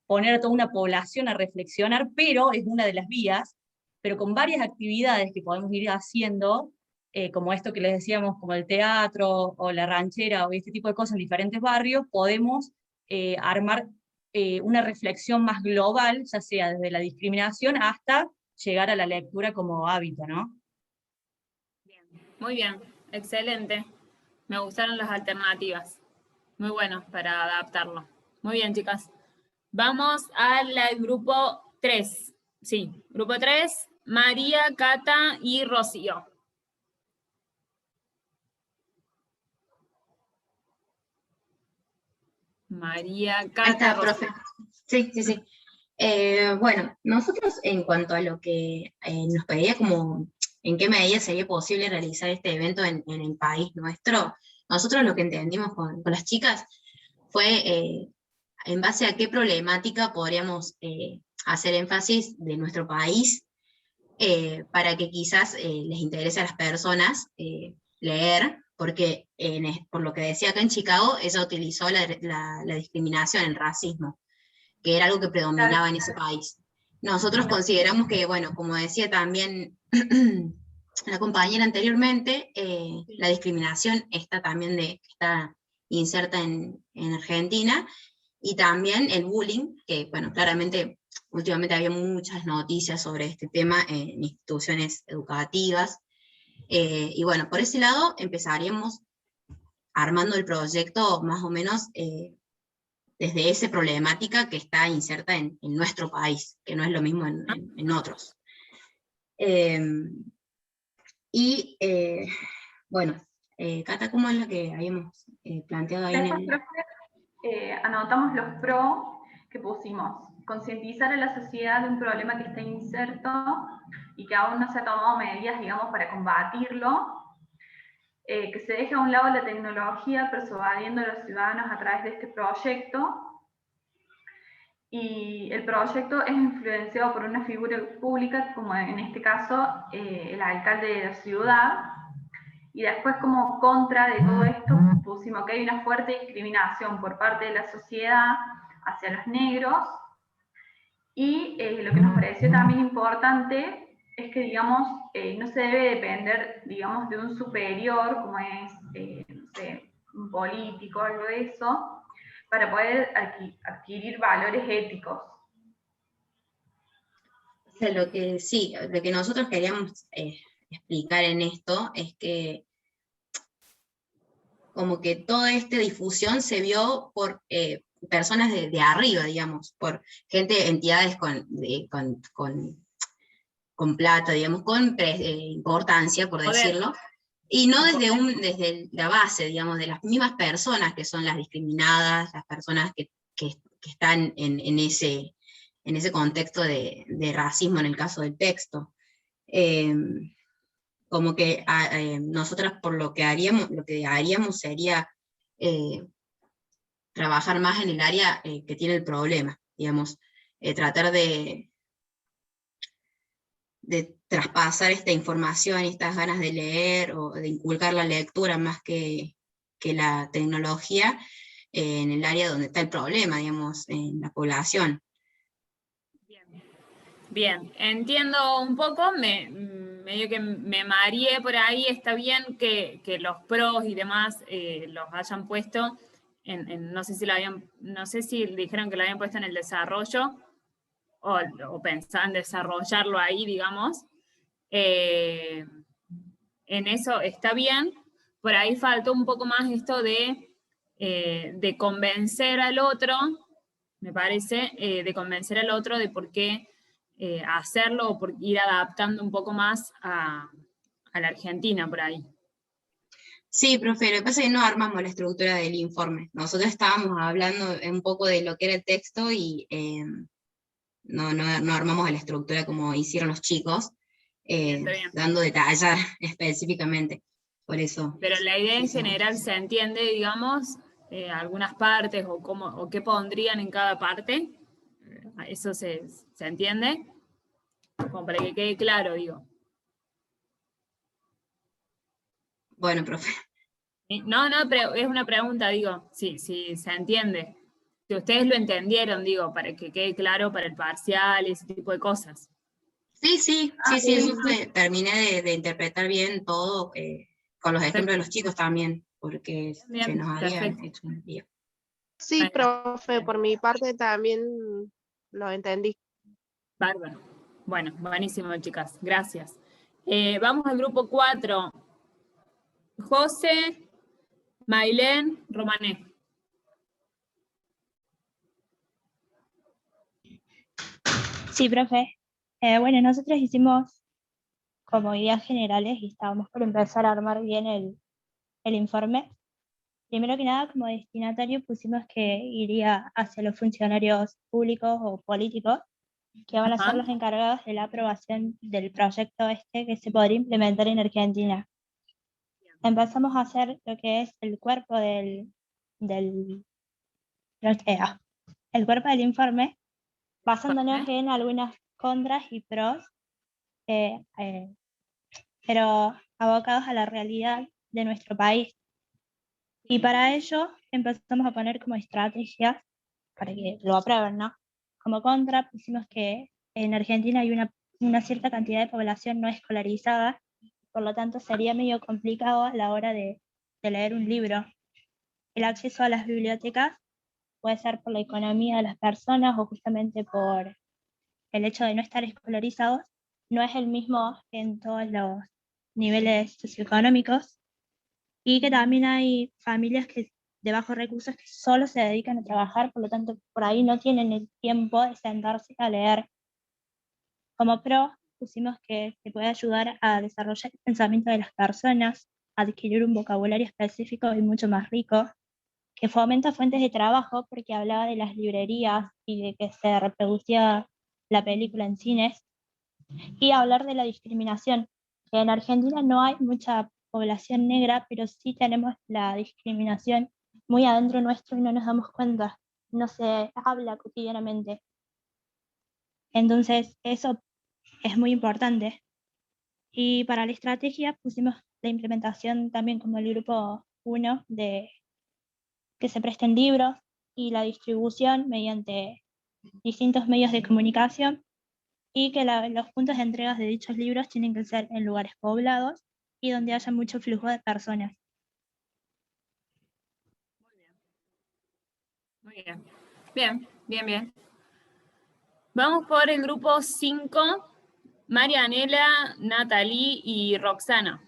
poner a toda una población a reflexionar, pero es una de las vías, pero con varias actividades que podemos ir haciendo, como esto que les decíamos, como el teatro o la ranchera o este tipo de cosas en diferentes barrios, podemos armar una reflexión más global, ya sea desde la discriminación hasta llegar a la lectura como hábito, ¿no? Muy bien, excelente. Me gustaron las alternativas. Muy bueno para adaptarlo. Muy bien, chicas. Vamos al grupo 3. Sí, grupo 3, María, Cata y Rocío. María, Ahí Cata, está, Rocío. profe. Sí. Bueno, nosotros en cuanto a lo que nos pedía como en qué medida sería posible realizar este evento en el país nuestro, nosotros lo que entendimos con las chicas fue en base a qué problemática podríamos hacer énfasis de nuestro país para que quizás les interese a las personas leer, porque por lo que decía acá en Chicago, ella utilizó la discriminación, el racismo, que era algo que predominaba en ese país. Nosotros consideramos que, bueno, como decía también la compañera anteriormente, la discriminación está también está inserta en Argentina, y también el bullying, que bueno, claramente últimamente había muchas noticias sobre este tema en instituciones educativas, y bueno, por ese lado empezaríamos armando el proyecto más o menos desde esa problemática que está inserta en nuestro país, que no es lo mismo en otros. Bueno, Cata, ¿cómo es lo que habíamos planteado ahí en Después, el... profe, anotamos los pros que pusimos. Concientizar a la sociedad de un problema que está inserto y que aún no se ha tomado medidas, digamos, para combatirlo. Que se deje a un lado la tecnología persuadiendo a los ciudadanos a través de este proyecto. Y el proyecto es influenciado por una figura pública, como en este caso el alcalde de la ciudad. Y después, como contra de todo esto, pusimos que hay una fuerte discriminación por parte de la sociedad hacia los negros. Y lo que nos pareció también importante es que, digamos, no se debe depender, digamos, de un superior, como es, no sé, un político o algo de eso, para poder adquirir valores éticos. O sea, lo que nosotros queríamos explicar en esto es que como que toda esta difusión se vio por personas de arriba, digamos, por gente, entidades con plata, digamos, con importancia, por decirlo, y no desde la base, digamos, de las mismas personas que son las discriminadas, las personas que están en ese contexto de racismo en el caso del texto. Como que nosotras por lo que haríamos sería trabajar más en el área que tiene el problema, digamos, tratar de traspasar esta información y estas ganas de leer o de inculcar la lectura más que la tecnología en el área donde está el problema, digamos, en la población. Bien, entiendo un poco, medio que me mareé por ahí, está bien que los pros y demás los hayan puesto, no sé si dijeron que lo habían puesto en el desarrollo, o pensaban desarrollarlo ahí, digamos. En eso está bien, por ahí faltó un poco más esto de convencer al otro, me parece, de convencer al otro de por qué hacerlo o por ir adaptando un poco más a la Argentina por ahí. Sí, profe, lo que pasa es que no armamos la estructura del informe. Nosotros estábamos hablando un poco de lo que era el texto y no armamos la estructura como hicieron los chicos, Está bien. dando detallar específicamente. Por eso. Pero la idea en general se entiende, digamos, algunas partes o qué pondrían en cada parte. Eso se entiende, como para que quede claro, digo. Bueno, profe. No, pero es una pregunta, digo, si se entiende. Si ustedes lo entendieron, digo, para que quede claro para el parcial y ese tipo de cosas. Sí, eso terminé de interpretar bien todo, con los ejemplos de los chicos también, porque Bien, se nos había perfecto. hecho un día. Sí, profe, por mi parte también lo entendí. Bárbaro. Bueno, buenísimo, chicas. Gracias. Vamos al grupo 4. José, Mailén, Romané. Sí, profe. Bueno, nosotros hicimos como ideas generales y estábamos por empezar a armar bien el informe. Primero que nada, como destinatario pusimos que iría hacia los funcionarios públicos o políticos, que van a ser los encargados de la aprobación del proyecto que se podría implementar en Argentina. Empezamos a hacer lo que es el cuerpo el cuerpo del informe, basándonos en algunas contras y pros, pero abocados a la realidad de nuestro país. Y para ello empezamos a poner como estrategias para que lo aprueben, ¿no? Como contra pusimos que en Argentina hay una cierta cantidad de población no escolarizada, por lo tanto sería medio complicado a la hora de leer un libro. El acceso a las bibliotecas puede ser por la economía de las personas o justamente por el hecho de no estar escolarizados, no es el mismo en todos los niveles socioeconómicos, y que también hay familias de bajos recursos que solo se dedican a trabajar, por lo tanto por ahí no tienen el tiempo de sentarse a leer. Como pro, pusimos que puede ayudar a desarrollar el pensamiento de las personas, a adquirir un vocabulario específico y mucho más rico, que fomenta fuentes de trabajo porque hablaba de las librerías y de que se reproducía la película en cines, y hablar de la discriminación, que en Argentina no hay mucha población negra, pero sí tenemos la discriminación muy adentro nuestro y no nos damos cuenta, no se habla cotidianamente. Entonces eso es muy importante. Y para la estrategia pusimos la implementación también como el grupo 1 de que se presten libros y la distribución mediante distintos medios de comunicación, y que los puntos de entregas de dichos libros tienen que ser en lugares poblados y donde haya mucho flujo de personas. Muy bien. Bien, bien, bien. Vamos por el grupo 5, Marianela, Natalie y Roxana.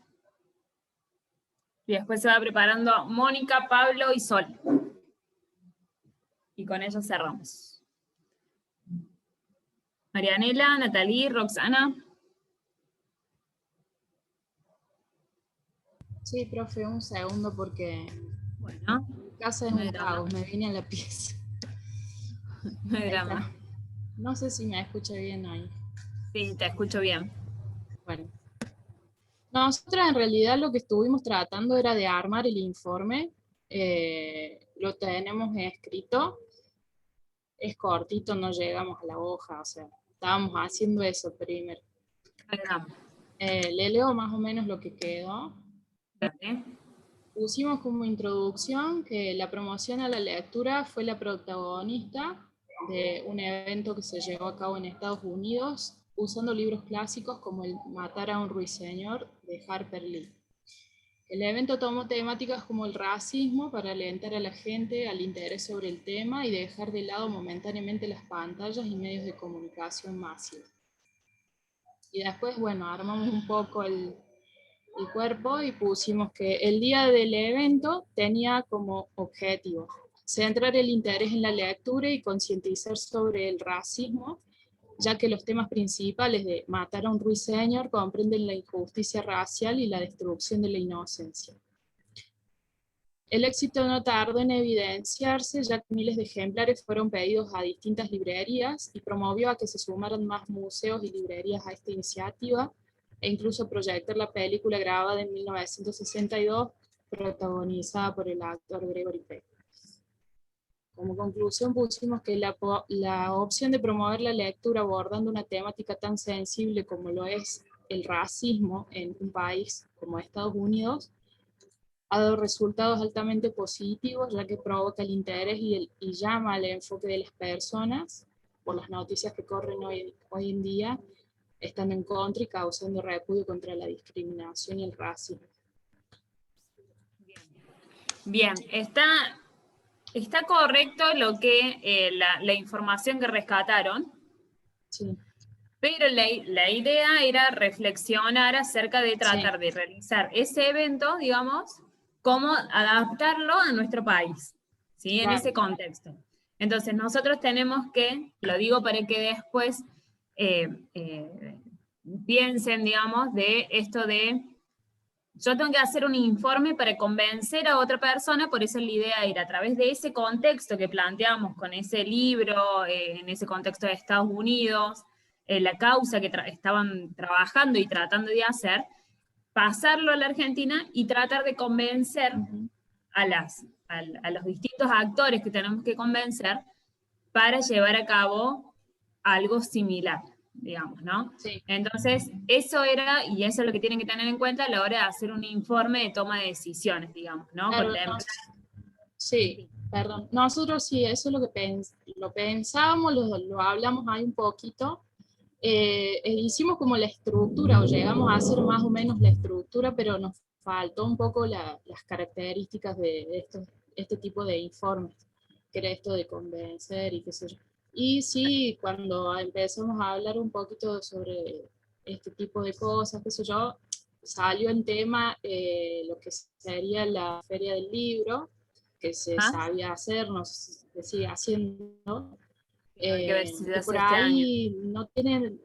Y después se va preparando Mónica, Pablo y Sol. Y con ellos cerramos. Marianela, Natalie, Roxana. Sí, profe, un segundo porque Bueno, mi casa es no hay un drama. caos, me vine a la pieza. No hay Ahí está. drama. No sé si me escucha bien ahí. Sí, te escucho bien. Bueno. Nosotros en realidad lo que estuvimos tratando era de armar el informe. Lo tenemos escrito. Es cortito, no llegamos a la hoja, o sea, estábamos haciendo eso primero. Le leo más o menos lo que quedó. Dale. Pusimos como introducción que la promoción a la lectura fue la protagonista de un evento que se llevó a cabo en Estados Unidos usando libros clásicos como el Matar a un ruiseñor de Harper Lee. El evento tomó temáticas como el racismo para alentar a la gente al interés sobre el tema y dejar de lado momentáneamente las pantallas y medios de comunicación masivos. Y después, bueno, armamos un poco el cuerpo y pusimos que el día del evento tenía como objetivo centrar el interés en la lectura y concientizar sobre el racismo, ya que los temas principales de Matar a un ruiseñor comprenden la injusticia racial y la destrucción de la inocencia. El éxito no tardó en evidenciarse, ya que miles de ejemplares fueron pedidos a distintas librerías y promovió a que se sumaran más museos y librerías a esta iniciativa, e incluso proyectar la película grabada en 1962, protagonizada por el actor Gregory Peck. Como conclusión pusimos que la opción de promover la lectura abordando una temática tan sensible como lo es el racismo en un país como Estados Unidos ha dado resultados altamente positivos, ya que provoca el interés y llama al enfoque de las personas por las noticias que corren hoy en día, estando en contra y causando repudio contra la discriminación y el racismo. Bien, está correcto lo que la información que rescataron. Sí. Pero la idea era reflexionar acerca de tratar de realizar ese evento, digamos, cómo adaptarlo a nuestro país, ¿sí? En ese contexto. Entonces nosotros tenemos que, lo digo para que después piensen, digamos, de esto de, yo tengo que hacer un informe para convencer a otra persona, por eso la idea era a través de ese contexto que planteamos con ese libro, en ese contexto de Estados Unidos, la causa que estaban trabajando y tratando de hacer, pasarlo a la Argentina y tratar de convencer a los distintos actores que tenemos que convencer para llevar a cabo algo similar, digamos, ¿no? Sí. Entonces, eso era, y eso es lo que tienen que tener en cuenta a la hora de hacer un informe de toma de decisiones, digamos, ¿no? Claro, sí, perdón. Nosotros sí, eso es lo que lo pensábamos, lo hablamos ahí un poquito. Hicimos como la estructura, o llegamos a hacer más o menos la estructura, pero nos faltó un poco las características de este tipo de informes. que era esto de convencer y qué sé yo. Y sí, cuando empezamos a hablar un poquito sobre este tipo de cosas, qué sé yo, salió en tema lo que sería la Feria del Libro, que se sabía hacer, no sé si se sigue haciendo, Hay que ver si se que hace por este año. ahí no tienen,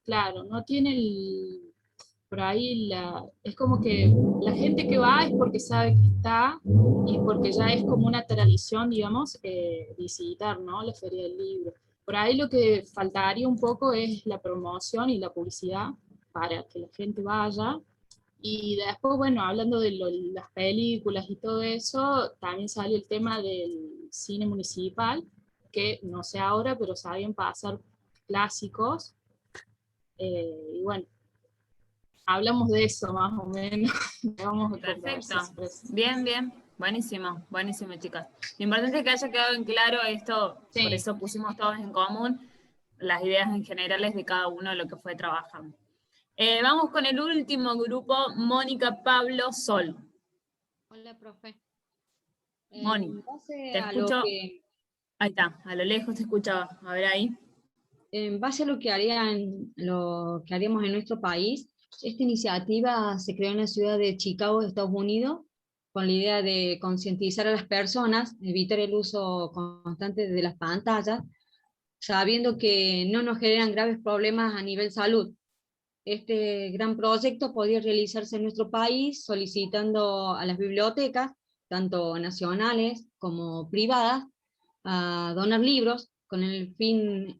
claro, no tienen por ahí es como que la gente que va es porque sabe que está y porque ya es como una tradición, digamos, visitar, ¿no? La Feria del Libro. Por ahí lo que faltaría un poco es la promoción y la publicidad para que la gente vaya. Y después, bueno, hablando de las películas y todo eso, también salió el tema del cine municipal, que no sé ahora, pero sabían pasar clásicos. Y bueno, hablamos de eso más o menos. Vamos a Perfecto. conversar. Bien, bien. Buenísimo, buenísimo, chicas. Lo importante es que haya quedado en claro esto, Sí. por eso pusimos todos en común las ideas en generales de cada uno de lo que fue trabajando. Vamos con el último grupo, Mónica, Pablo, Sol. Hola, profe. Mónica, En base te a lo escucho. que, Ahí está, a lo lejos te escuchaba. A ver ahí. en base a lo que lo que haríamos en nuestro país, esta iniciativa se creó en la ciudad de Chicago, Estados Unidos, con la idea de concientizar a las personas, evitar el uso constante de las pantallas, sabiendo que no nos generan graves problemas a nivel salud. Este gran proyecto podía realizarse en nuestro país solicitando a las bibliotecas, tanto nacionales como privadas, a donar libros con el fin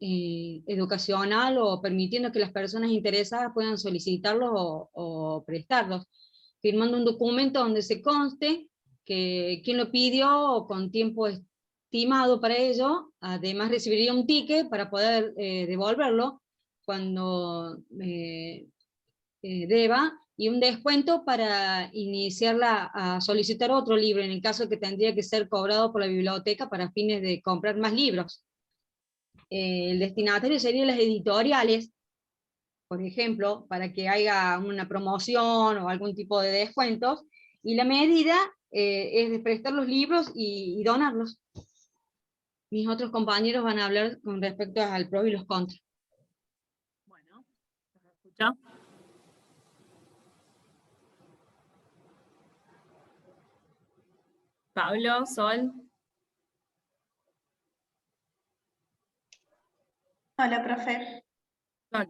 educacional o permitiendo que las personas interesadas puedan solicitarlos o prestarlos, firmando un documento donde se conste que quien lo pidió con tiempo estimado para ello, además recibiría un ticket para poder devolverlo cuando deba, y un descuento para iniciarla a solicitar otro libro, en el caso que tendría que ser cobrado por la biblioteca para fines de comprar más libros. El destinatario serían las editoriales, por ejemplo, para que haya una promoción o algún tipo de descuentos, y la medida es de prestar los libros y donarlos. Mis otros compañeros van a hablar con respecto al pro y los contras. Bueno, ¿se escucha? Pablo, Sol. Hola, profe. Sol.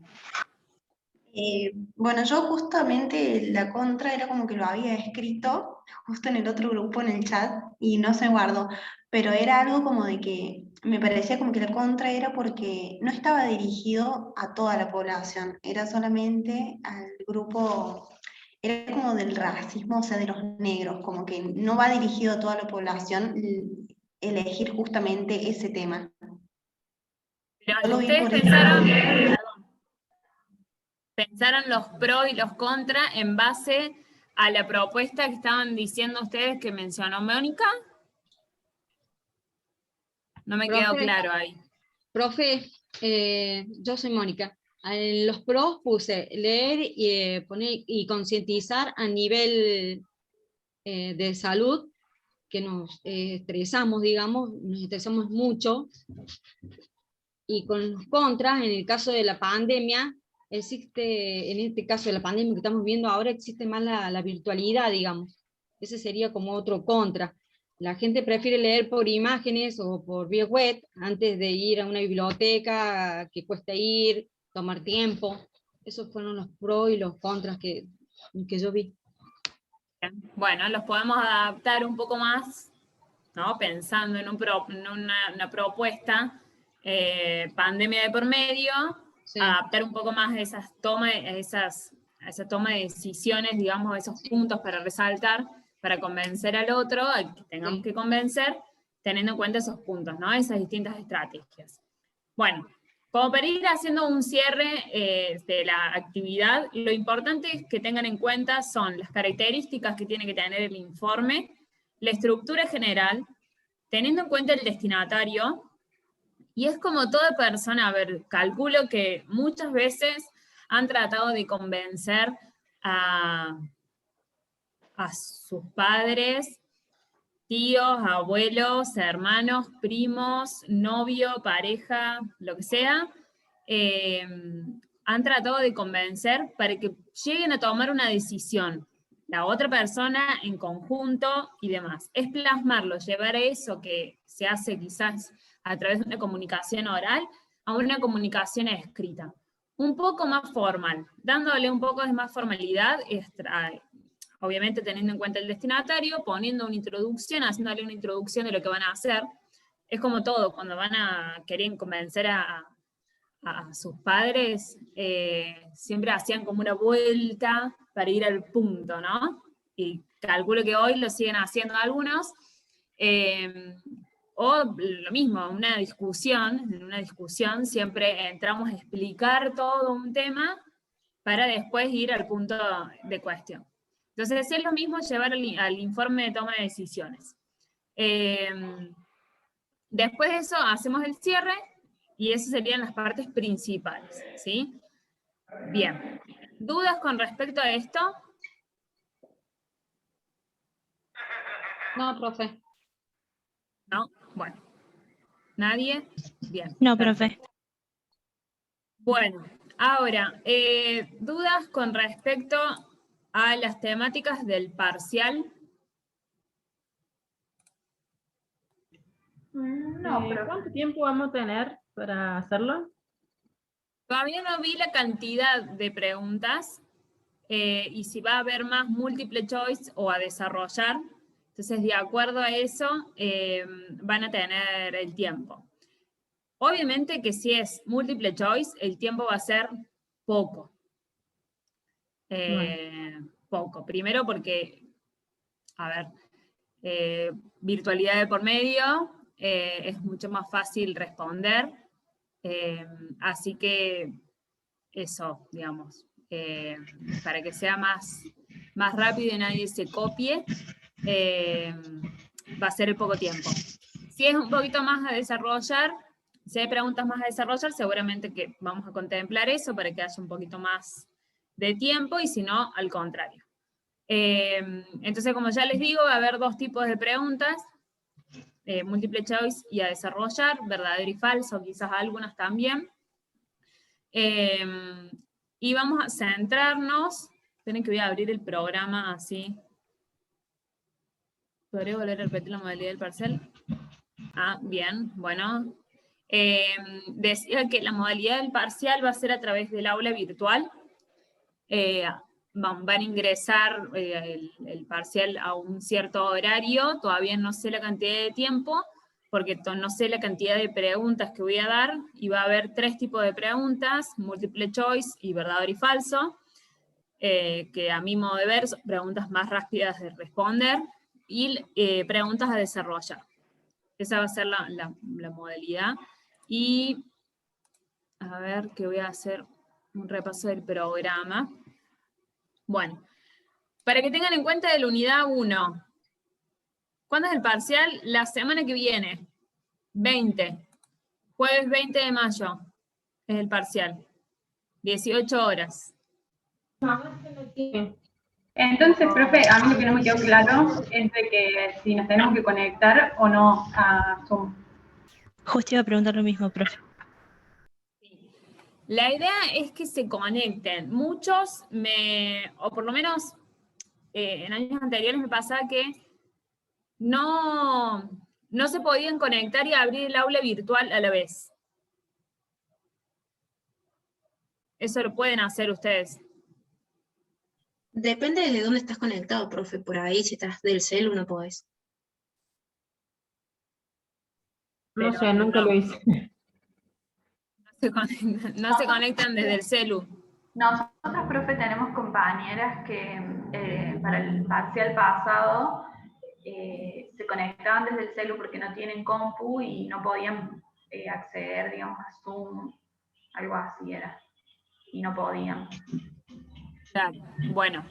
Bueno, yo justamente la contra era como que lo había escrito justo en el otro grupo en el chat y no se guardó, pero era algo como de que me parecía como que la contra era porque no estaba dirigido a toda la población, era solamente al grupo, era como del racismo, o sea, de los negros, como que no va dirigido a toda la población elegir justamente ese tema. Pero Yo lo vi ustedes por pensaron los pros y los contras en base a la propuesta que estaban diciendo ustedes que mencionó Mónica. No me quedó claro ahí. Profe, yo soy Mónica. En los pros puse leer y, poner, y concientizar a nivel de salud, que nos estresamos, digamos, nos estresamos mucho. Y con los contras, en el caso de la pandemia, existe, en este caso de la pandemia que estamos viendo ahora, existe más la virtualidad, digamos. Ese sería como otro contra. La gente prefiere leer por imágenes o por vía web antes de ir a una biblioteca que cuesta ir, tomar tiempo. Esos fueron los pros y los contras que yo vi. Bueno, los podemos adaptar un poco más, ¿no? Pensando en una propuesta, pandemia de por medio, Sí. adaptar un poco más esa toma de decisiones, digamos, esos puntos para resaltar, para convencer al otro, al que tengamos que convencer, teniendo en cuenta esos puntos, ¿no? Esas distintas estrategias. Bueno, como para ir haciendo un cierre de la actividad, lo importante es que tengan en cuenta son las características que tiene que tener el informe, la estructura general, teniendo en cuenta el destinatario, y es como toda persona, a ver, calculo que muchas veces han tratado de convencer a sus padres tíos, abuelos, hermanos, primos, novio, pareja, lo que sea, han tratado de convencer para que lleguen a tomar una decisión, la otra persona en conjunto y demás. Es plasmarlo, llevar eso que se hace quizás a través de una comunicación oral a una comunicación escrita. Un poco más formal, dándole un poco de más formalidad, obviamente teniendo en cuenta el destinatario, poniendo una introducción, haciéndole una introducción de lo que van a hacer. Es como todo, cuando van a querer convencer a sus padres, siempre hacían como una vuelta para ir al punto, ¿no? Y calculo que hoy lo siguen haciendo algunos. O lo mismo, en una discusión siempre entramos a explicar todo un tema para después ir al punto de cuestión. Entonces es lo mismo llevar al informe de toma de decisiones. Después de eso hacemos el cierre y esas serían las partes principales, ¿sí? Bien. ¿Dudas con respecto a esto? No, profe. ¿No? Bueno. ¿Nadie? Bien. No, Perfecto. profe. Bueno, ahora, ¿dudas con respecto a las temáticas del parcial? No, pero ¿cuánto tiempo vamos a tener para hacerlo? Todavía no vi la cantidad de preguntas y si va a haber más múltiple choice o a desarrollar. Entonces, de acuerdo a eso, van a tener el tiempo. Obviamente que si es múltiple choice, el tiempo va a ser poco. Poco. Primero porque, a ver, virtualidad de por medio, es mucho más fácil responder. Así que eso, digamos, para que sea más rápido y nadie se copie, va a ser el poco tiempo. Si es un poquito más a desarrollar, si hay preguntas más a desarrollar, seguramente que vamos a contemplar eso para que haya un poquito más de tiempo, y si no, al contrario. Entonces, como ya les digo, va a haber dos tipos de preguntas, múltiple choice y a desarrollar, verdadero y falso, quizás algunas también. Y vamos a centrarnos, tienen que voy a abrir el programa así. ¿Podría volver a repetir la modalidad del parcial? Ah, bien, bueno. Decía que la modalidad del parcial va a ser a través del aula virtual. Van a ingresar el parcial a un cierto horario, todavía no sé la cantidad de tiempo, porque no sé la cantidad de preguntas que voy a dar, y va a haber 3 tipos de preguntas, múltiple choice y verdadero y falso, que a mi modo de ver son preguntas más rápidas de responder, y preguntas a desarrollar. Esa va a ser la modalidad. Y a ver, que voy a hacer un repaso del programa. Bueno, para que tengan en cuenta de la unidad 1, ¿cuándo es el parcial? La semana que viene, 20, jueves 20 de mayo, es el parcial, 18 horas. Entonces, profe, a mí lo que no me quedó claro es de que si nos tenemos que conectar o no a Zoom. Justo iba a preguntar lo mismo, profe. La idea es que se conecten. Muchos, o por lo menos en años anteriores me pasaba que no se podían conectar y abrir el aula virtual a la vez. Eso lo pueden hacer ustedes. Depende de dónde estás conectado, profe. Por ahí, si estás del celu, no podés. No sé, nunca lo hice. No se conectan desde el celu. Nosotros, profe, tenemos compañeras que para el parcial pasado se conectaban desde el celu porque no tienen compu y no podían acceder, digamos, a Zoom, algo así era, y no podían. Claro, bueno.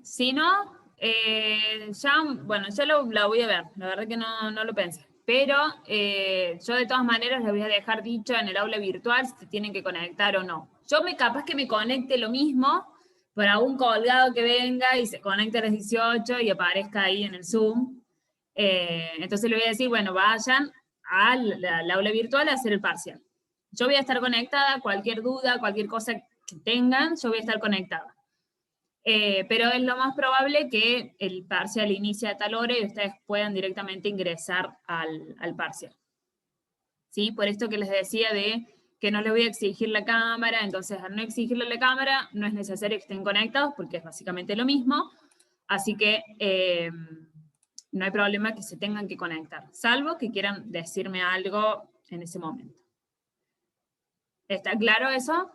Si no, ya la voy a ver, la verdad que no lo pensé. Pero yo de todas maneras les voy a dejar dicho en el aula virtual si se tienen que conectar o no. Yo capaz que me conecte lo mismo para un colgado que venga y se conecte a las 18 y aparezca ahí en el Zoom. Entonces le voy a decir, bueno, vayan al aula virtual a hacer el parcial. Yo voy a estar conectada, cualquier duda, cualquier cosa que tengan, yo voy a estar conectada. Pero es lo más probable que el parcial inicie a tal hora y ustedes puedan directamente ingresar al parcial. ¿Sí? Por esto que les decía de que no les voy a exigir la cámara, entonces al no exigirle la cámara no es necesario que estén conectados porque es básicamente lo mismo, así que no hay problema que se tengan que conectar, salvo que quieran decirme algo en ese momento. ¿Está claro eso?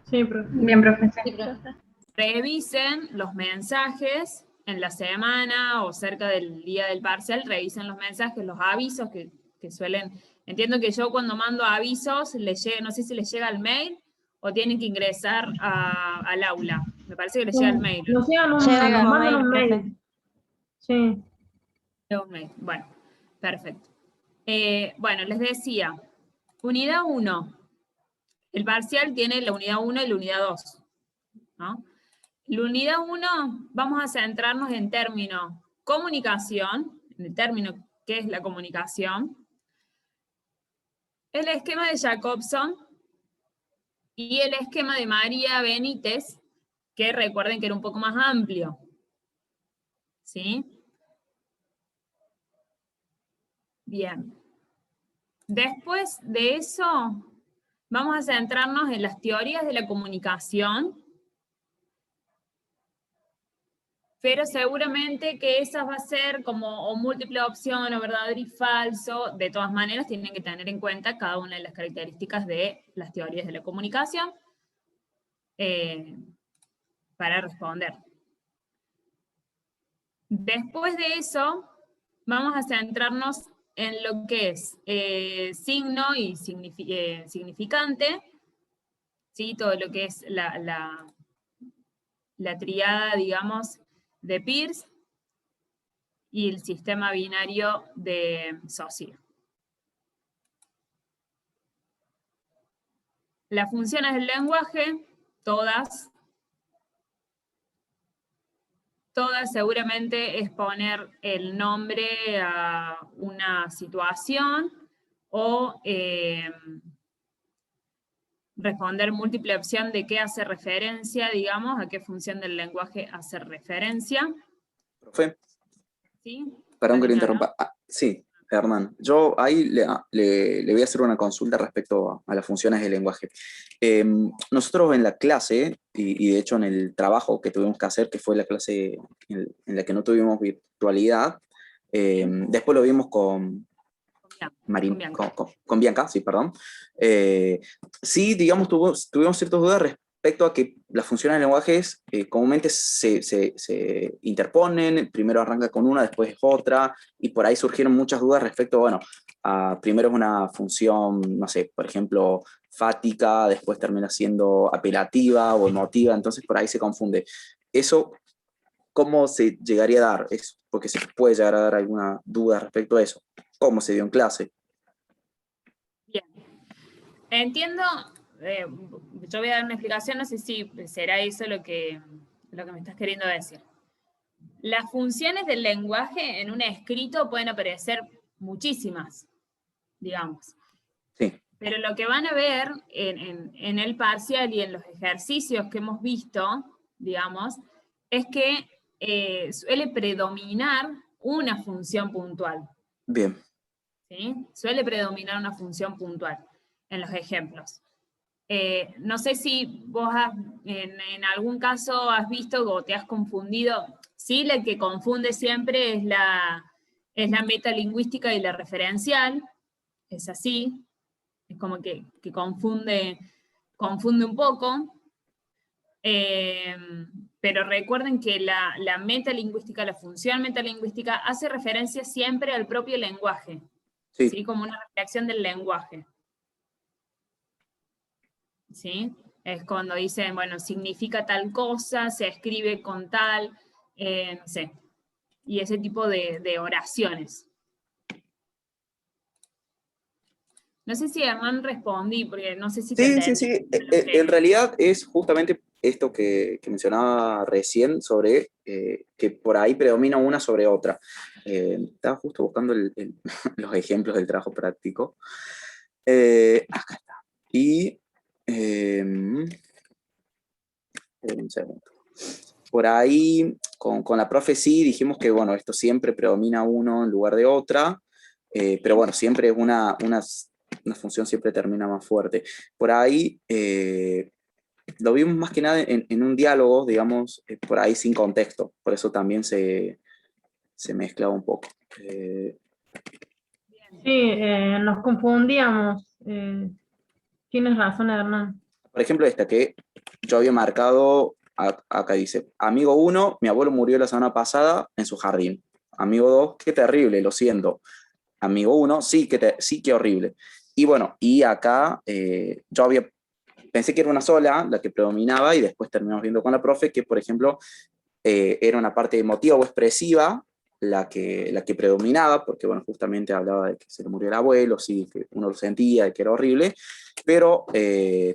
Sí, profe. Bien, profe. Sí, profe. Revisen los mensajes en la semana o cerca del día del parcial, revisen los mensajes, los avisos que suelen... Entiendo que yo cuando mando avisos, no sé si les llega al mail o tienen que ingresar al aula. Me parece que les llega el mail. Nos Llega mandan un un mail, mail. Sí. Llega un mail. Bueno, perfecto. Bueno, les decía, unidad 1. El parcial tiene la unidad 1 y la unidad 2. ¿No? La unidad 1 vamos a centrarnos en término comunicación, en el término ¿qué es la comunicación? El esquema de Jacobson y el esquema de María Benítez, que recuerden que era un poco más amplio. ¿Sí? Bien. Después de eso, vamos a centrarnos en las teorías de la comunicación, pero seguramente que esa va a ser como o múltiple opción o verdadero y falso. De todas maneras, tienen que tener en cuenta cada una de las características de las teorías de la comunicación para responder. Después de eso, vamos a centrarnos en lo que es signo y significante, ¿sí? Todo lo que es la triada, digamos, de Peirce y el sistema binario de Saussure. Las funciones del lenguaje, todas seguramente es poner el nombre a una situación o responder múltiple opción de qué hace referencia, digamos, a qué función del lenguaje hace referencia. Profe, ¿Sí? perdón que le interrumpa. Sí, Hernán. Yo ahí le voy a hacer una consulta respecto a las funciones del lenguaje. Nosotros en la clase, y de hecho en el trabajo que tuvimos que hacer, que fue la clase en la que no tuvimos virtualidad, después lo vimos con Bianca, sí, perdón. Sí, digamos, tuvimos ciertas dudas respecto a que las funciones del lenguaje comúnmente se interponen, primero arranca con una, después otra, y por ahí surgieron muchas dudas respecto, bueno, primero es una función, no sé, por ejemplo, fática, después termina siendo apelativa o emotiva, entonces por ahí se confunde. Eso, ¿cómo se llegaría a dar? Es porque se puede llegar a dar alguna duda respecto a eso. ¿Cómo se dio en clase? Bien. Entiendo, yo voy a dar una explicación, no sé si será eso lo que me estás queriendo decir. Las funciones del lenguaje en un escrito pueden aparecer muchísimas, digamos. Sí. Pero lo que van a ver en el parcial y en los ejercicios que hemos visto, digamos, es que suele predominar una función puntual. Bien. ¿Sí? Suele predominar una función puntual en los ejemplos. No sé si vos en algún caso has visto o te has confundido. Sí, la que confunde siempre es la metalingüística y la referencial. Es así. Es como que confunde un poco. Pero recuerden que la metalingüística, la función metalingüística, hace referencia siempre al propio lenguaje. Sí. ¿Sí? Como una reflexión del lenguaje. ¿Sí? Es cuando dicen, bueno, significa tal cosa, se escribe con tal, no sé, y ese tipo de oraciones. No sé si Hernán respondí, porque no sé si te entendí. Sí. En realidad es justamente esto que mencionaba recién sobre que por ahí predomina una sobre otra. Estaba justo buscando los ejemplos del trabajo práctico. Acá está. Y un segundo. Por ahí, con la profe sí dijimos que, bueno, esto siempre predomina uno en lugar de otra, pero bueno, siempre es una función siempre termina más fuerte. Por ahí lo vimos más que nada en un diálogo, digamos, por ahí sin contexto, por eso también se mezclaba un poco. Sí, nos confundíamos. Tienes razón, Hernán. Por ejemplo, esta que yo había marcado, acá dice, amigo 1, mi abuelo murió la semana pasada en su jardín. Amigo 2, qué terrible, lo siento. Amigo 1, sí, qué horrible. Y bueno, y acá yo pensé que era una sola la que predominaba y después terminamos viendo con la profe que, por ejemplo, era una parte emotiva o expresiva la que predominaba, porque bueno, justamente hablaba de que se le murió el abuelo, sí, que uno lo sentía, de que era horrible, pero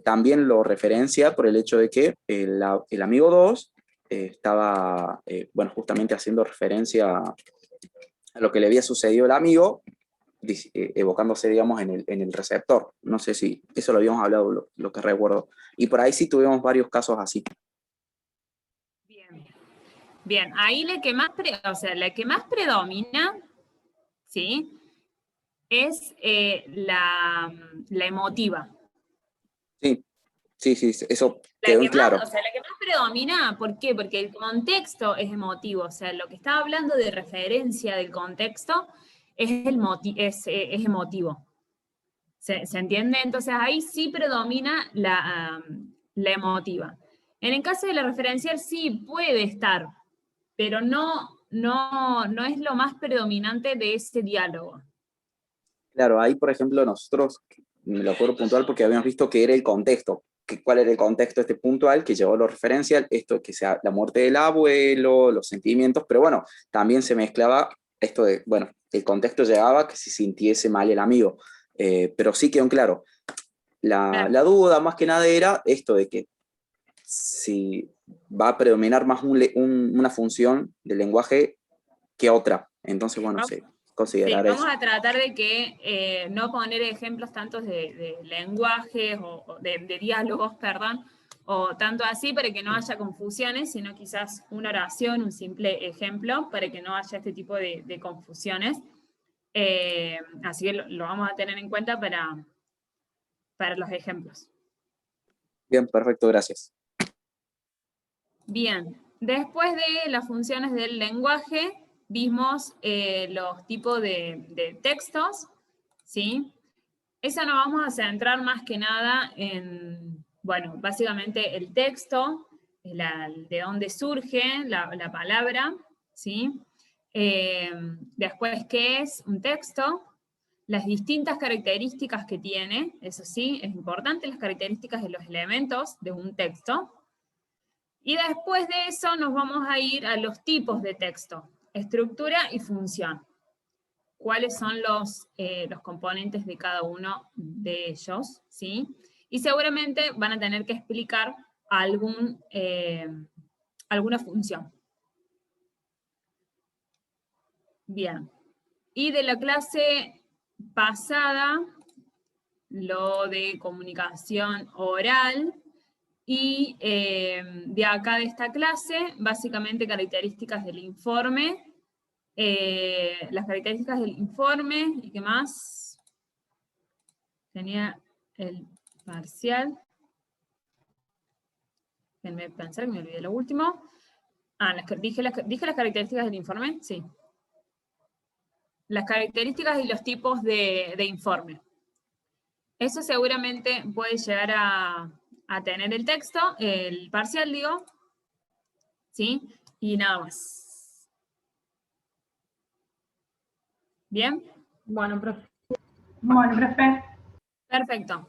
también lo referencia por el hecho de que el amigo 2 estaba, bueno, justamente haciendo referencia a lo que le había sucedido al amigo, evocándose, digamos, en el receptor. No sé si eso lo habíamos hablado, lo que recuerdo. Y por ahí sí tuvimos varios casos así. Bien, ahí la que más predomina, ¿sí? Es la emotiva. Sí, eso quedó en claro. La que más predomina, ¿por qué? Porque el contexto es emotivo, o sea, lo que está hablando de referencia del contexto es emotivo. ¿Se entiende? Entonces ahí sí predomina la emotiva. En el caso de la referencial sí puede estar, pero no es lo más predominante de ese diálogo. Claro, ahí por ejemplo nosotros, me lo acuerdo puntual porque habíamos visto que era el contexto, cuál era el contexto puntual que llevó lo referencial, esto que sea la muerte del abuelo, los sentimientos, pero bueno, también se mezclaba esto de, bueno, el contexto llevaba a que se sintiese mal el amigo, pero sí quedó en claro. La duda más que nada era esto de que si va a predominar más una función del lenguaje que otra. Entonces, bueno, sí, considerar sí, vamos eso. a tratar de que no poner ejemplos tantos de lenguajes o de diálogos, perdón, o tanto así para que no haya confusiones, sino quizás una oración, un simple ejemplo, para que no haya este tipo de confusiones. Así que lo vamos a tener en cuenta para los ejemplos. Bien, perfecto, gracias. Bien, después de las funciones del lenguaje, vimos los tipos de textos, ¿sí? Eso nos vamos a centrar más que nada en, bueno, básicamente el texto, de dónde surge la palabra, ¿sí? Después, ¿qué es un texto? Las distintas características que tiene, eso sí, es importante, las características de los elementos de un texto. Y después de eso nos vamos a ir a los tipos de texto, estructura y función. ¿Cuáles son los componentes de cada uno de ellos? ¿Sí? Y seguramente van a tener que explicar alguna función. Bien. Y de la clase pasada, lo de comunicación oral, y de acá de esta clase, básicamente características del informe, las características del informe, ¿y qué más? Tenía el parcial. Déjenme pensar que me olvidé lo último. ¿Dije las características del informe? Sí. Las características y los tipos de informe. Eso seguramente puede llegar a tener el texto, el parcial, digo. ¿Sí? Y nada más. ¿Bien? Bueno, profe. Perfecto.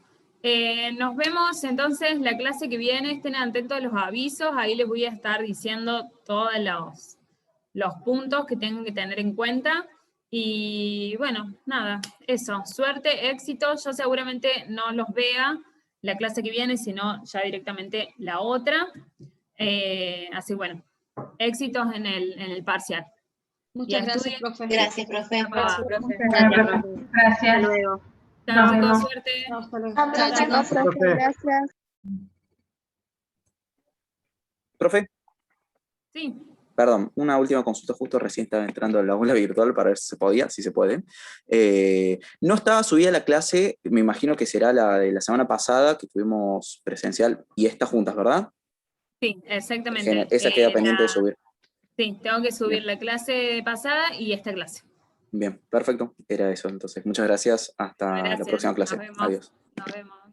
Nos vemos entonces la clase que viene. Estén atentos a los avisos. Ahí les voy a estar diciendo todos los puntos que tengan que tener en cuenta. Y bueno, nada, eso. Suerte, éxito. Yo seguramente no los vea la clase que viene, sino ya directamente la otra. Así bueno, éxitos en el parcial. Muchas Y gracias, estudien. profe. Gracias, profe. Gracias, profe. Gracias. Hasta luego. Chao, Nos chicos, vemos. suerte. Hasta luego. Chao, Chao, chicos. profe, gracias. Profe, Sí. perdón, una última consulta, justo recién estaba entrando a la aula virtual para ver si se podía, si se puede. No estaba subida la clase, me imagino que será la de la semana pasada, que tuvimos presencial, y esta juntas, ¿verdad? Sí, exactamente. Esa queda pendiente de subir. Sí, tengo que subir Bien. la clase pasada y esta clase. Bien, perfecto, era eso entonces. Muchas gracias, hasta la Gracias, próxima clase. nos vemos. Adiós. Nos vemos.